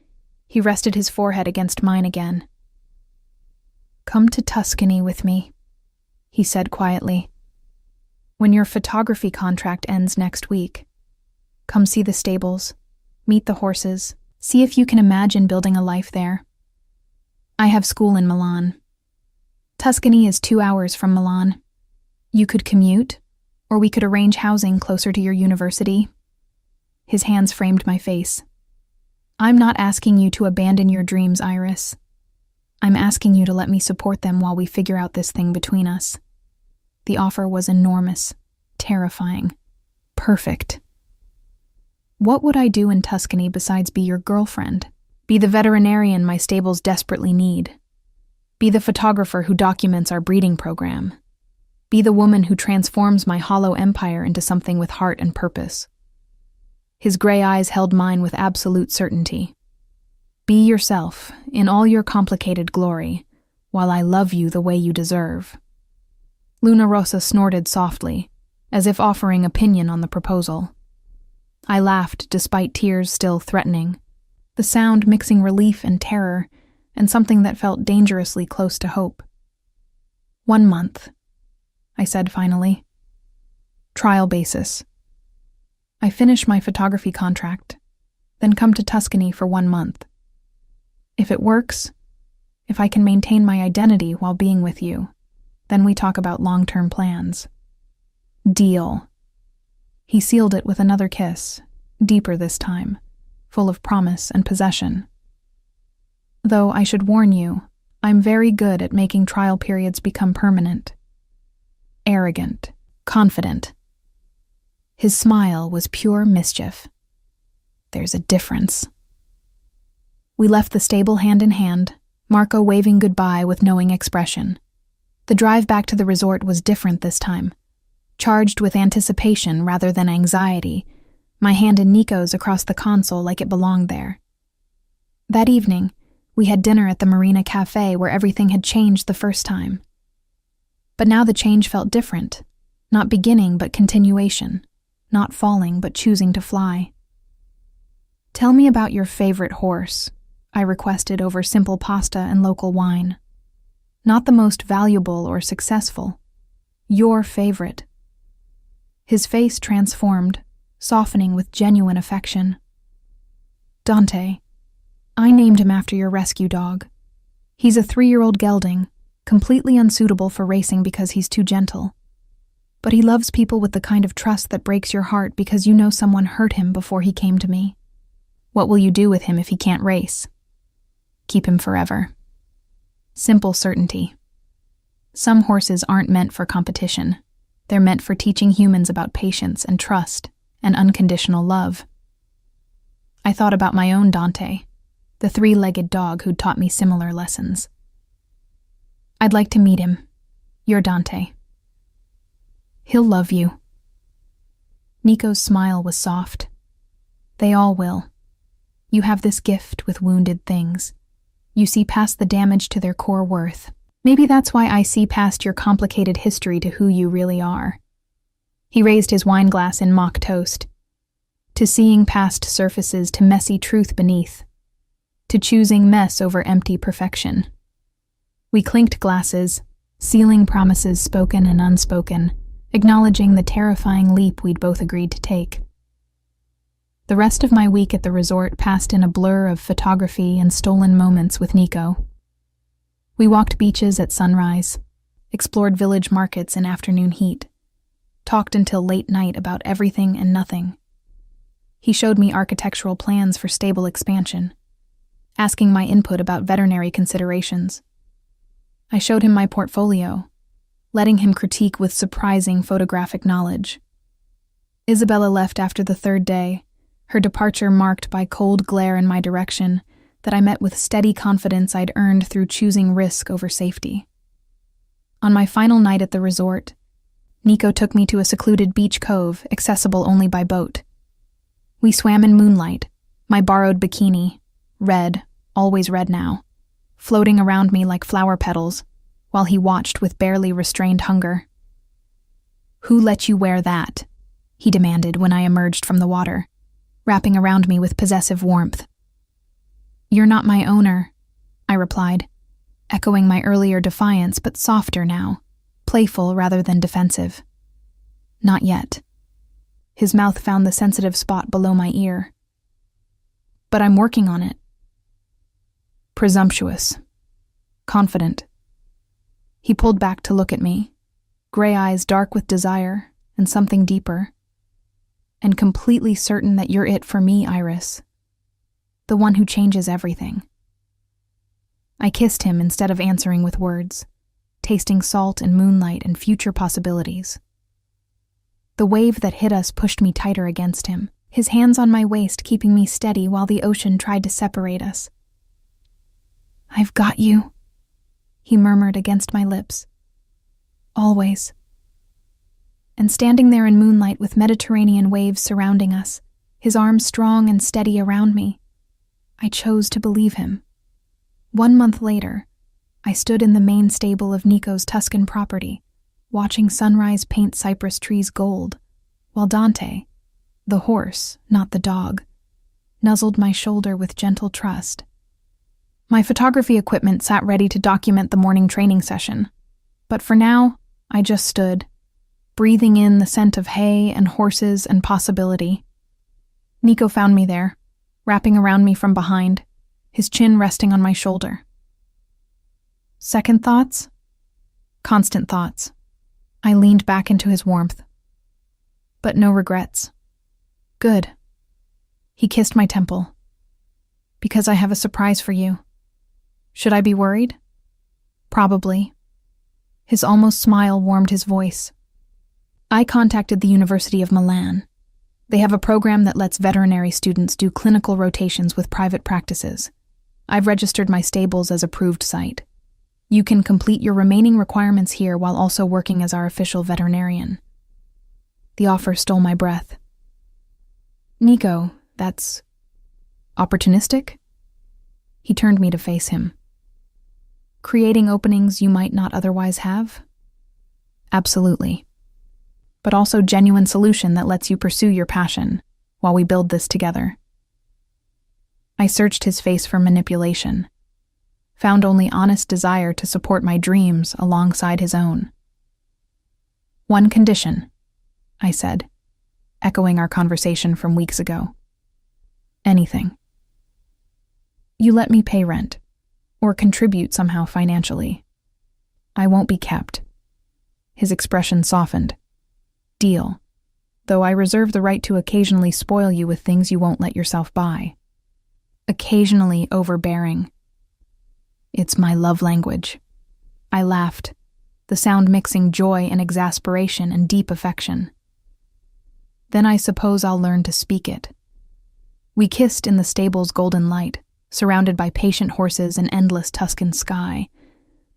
he rested his forehead against mine again. Come to Tuscany with me, he said quietly. When your photography contract ends next week, come see the stables, meet the horses, see if you can imagine building a life there. I have school in Milan. Tuscany is 2 hours from Milan. You could commute, or we could arrange housing closer to your university. His hands framed my face. I'm not asking you to abandon your dreams, Iris. I'm asking you to let me support them while we figure out this thing between us. The offer was enormous, terrifying, perfect. What would I do in Tuscany besides be your girlfriend? Be the veterinarian my stables desperately need? Be the photographer who documents our breeding program? Be the woman who transforms my hollow empire into something with heart and purpose? His gray eyes held mine with absolute certainty. Be yourself, in all your complicated glory, while I love you the way you deserve. Luna Rosa snorted softly, as if offering opinion on the proposal. I laughed despite tears still threatening, the sound mixing relief and terror, and something that felt dangerously close to hope. 1 month, I said finally. Trial basis. I finish my photography contract, then come to Tuscany for 1 month. If it works, if I can maintain my identity while being with you, then we talk about long-term plans. Deal. He sealed it with another kiss, deeper this time, full of promise and possession. Though I should warn you, I'm very good at making trial periods become permanent. Arrogant, confident. His smile was pure mischief. There's a difference. We left the stable hand in hand, Marco waving goodbye with knowing expression. The drive back to the resort was different this time, charged with anticipation rather than anxiety, my hand in Nico's across the console like it belonged there. That evening, we had dinner at the Marina Cafe where everything had changed the first time. But now the change felt different, not beginning but continuation, not falling but choosing to fly. Tell me about your favorite horse, I requested over simple pasta and local wine. Not the most valuable or successful. Your favorite. His face transformed, softening with genuine affection. Dante. I named him after your rescue dog. He's a 3-year-old gelding, completely unsuitable for racing because he's too gentle. But he loves people with the kind of trust that breaks your heart because you know someone hurt him before he came to me. What will you do with him if he can't race? Keep him forever. Simple certainty. Some horses aren't meant for competition. They're meant for teaching humans about patience and trust and unconditional love. I thought about my own Dante, the 3-legged dog who'd taught me similar lessons. I'd like to meet him. Your Dante. He'll love you. Nico's smile was soft. They all will. You have this gift with wounded things. You see past the damage to their core worth. Maybe that's why I see past your complicated history to who you really are. He raised his wine glass in mock toast. To seeing past surfaces to messy truth beneath. To choosing mess over empty perfection. We clinked glasses, sealing promises spoken and unspoken, acknowledging the terrifying leap we'd both agreed to take. The rest of my week at the resort passed in a blur of photography and stolen moments with Nico. We walked beaches at sunrise, explored village markets in afternoon heat, talked until late night about everything and nothing. He showed me architectural plans for stable expansion, asking my input about veterinary considerations. I showed him my portfolio, letting him critique with surprising photographic knowledge. Isabella left after the 3rd day, her departure marked by cold glare in my direction that I met with steady confidence I'd earned through choosing risk over safety. On my final night at the resort, Nico took me to a secluded beach cove accessible only by boat. We swam in moonlight, my borrowed bikini, red, always red now, floating around me like flower petals, while he watched with barely restrained hunger. "Who let you wear that?" he demanded when I emerged from the water, wrapping around me with possessive warmth. "You're not my owner," I replied, echoing my earlier defiance but softer now, playful rather than defensive. "Not yet." His mouth found the sensitive spot below my ear. "But I'm working on it." Presumptuous. Confident. He pulled back to look at me, gray eyes dark with desire and something deeper. "And completely certain that you're it for me, Iris. The one who changes everything." I kissed him instead of answering with words, tasting salt and moonlight and future possibilities. The wave that hit us pushed me tighter against him, his hands on my waist keeping me steady while the ocean tried to separate us. "I've got you," he murmured against my lips. "Always." And standing there in moonlight with Mediterranean waves surrounding us, his arms strong and steady around me, I chose to believe him. 1 month later, I stood in the main stable of Nico's Tuscan property, watching sunrise paint cypress trees gold, while Dante, the horse, not the dog, nuzzled my shoulder with gentle trust. My photography equipment sat ready to document the morning training session, but for now, I just stood, breathing in the scent of hay and horses and possibility. Nico found me there, wrapping around me from behind, his chin resting on my shoulder. Second thoughts? Constant thoughts. I leaned back into his warmth. But no regrets. Good. He kissed my temple. "Because I have a surprise for you." Should I be worried? Probably. His almost smile warmed his voice. "I contacted the University of Milan. They have a program that lets veterinary students do clinical rotations with private practices. I've registered my stables as approved site. You can complete your remaining requirements here while also working as our official veterinarian." The offer stole my breath. "Nico, that's opportunistic?" He turned me to face him. "Creating openings you might not otherwise have?" "Absolutely. But also genuine solution that lets you pursue your passion while we build this together." I searched his face for manipulation, found only honest desire to support my dreams alongside his own. "One condition," I said, echoing our conversation from weeks ago. "Anything. You let me pay rent, or contribute somehow financially. I won't be kept." His expression softened. "Deal. Though I reserve the right to occasionally spoil you with things you won't let yourself buy. Occasionally overbearing. It's my love language." I laughed, the sound mixing joy and exasperation and deep affection. "Then I suppose I'll learn to speak it." We kissed in the stable's golden light, surrounded by patient horses and endless Tuscan sky,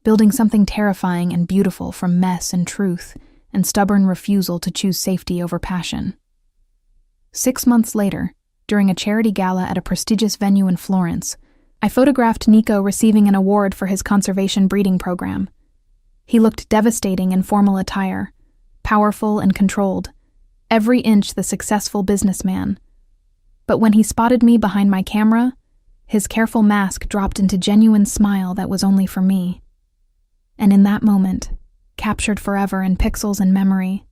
building something terrifying and beautiful from mess and truth and stubborn refusal to choose safety over passion. 6 months later, during a charity gala at a prestigious venue in Florence, I photographed Nico receiving an award for his conservation breeding program. He looked devastating in formal attire, powerful and controlled, every inch the successful businessman. But when he spotted me behind my camera, his careful mask dropped into genuine smile that was only for me. And in that moment, captured forever in pixels and memory,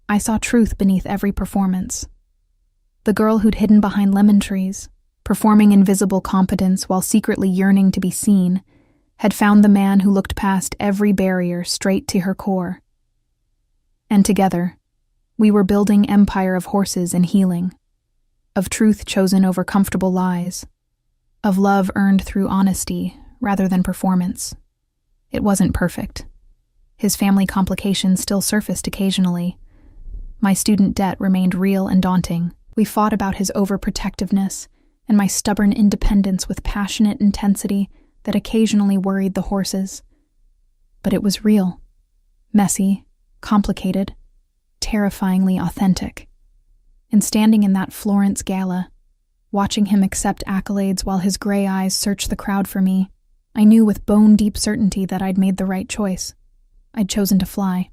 I saw truth beneath every performance. The girl who'd hidden behind lemon trees, performing invisible competence while secretly yearning to be seen, had found the man who looked past every barrier straight to her core. And together, we were building empire of horses and healing, of truth chosen over comfortable lies, of love earned through honesty rather than performance. It wasn't perfect. His family complications still surfaced occasionally. My student debt remained real and daunting. We fought about his overprotectiveness and my stubborn independence with passionate intensity that occasionally worried the horses. But it was real, messy, complicated, terrifyingly authentic. And standing in that Florence gala, watching him accept accolades while his gray eyes searched the crowd for me, I knew with bone-deep certainty that I'd made the right choice. I'd chosen to fly.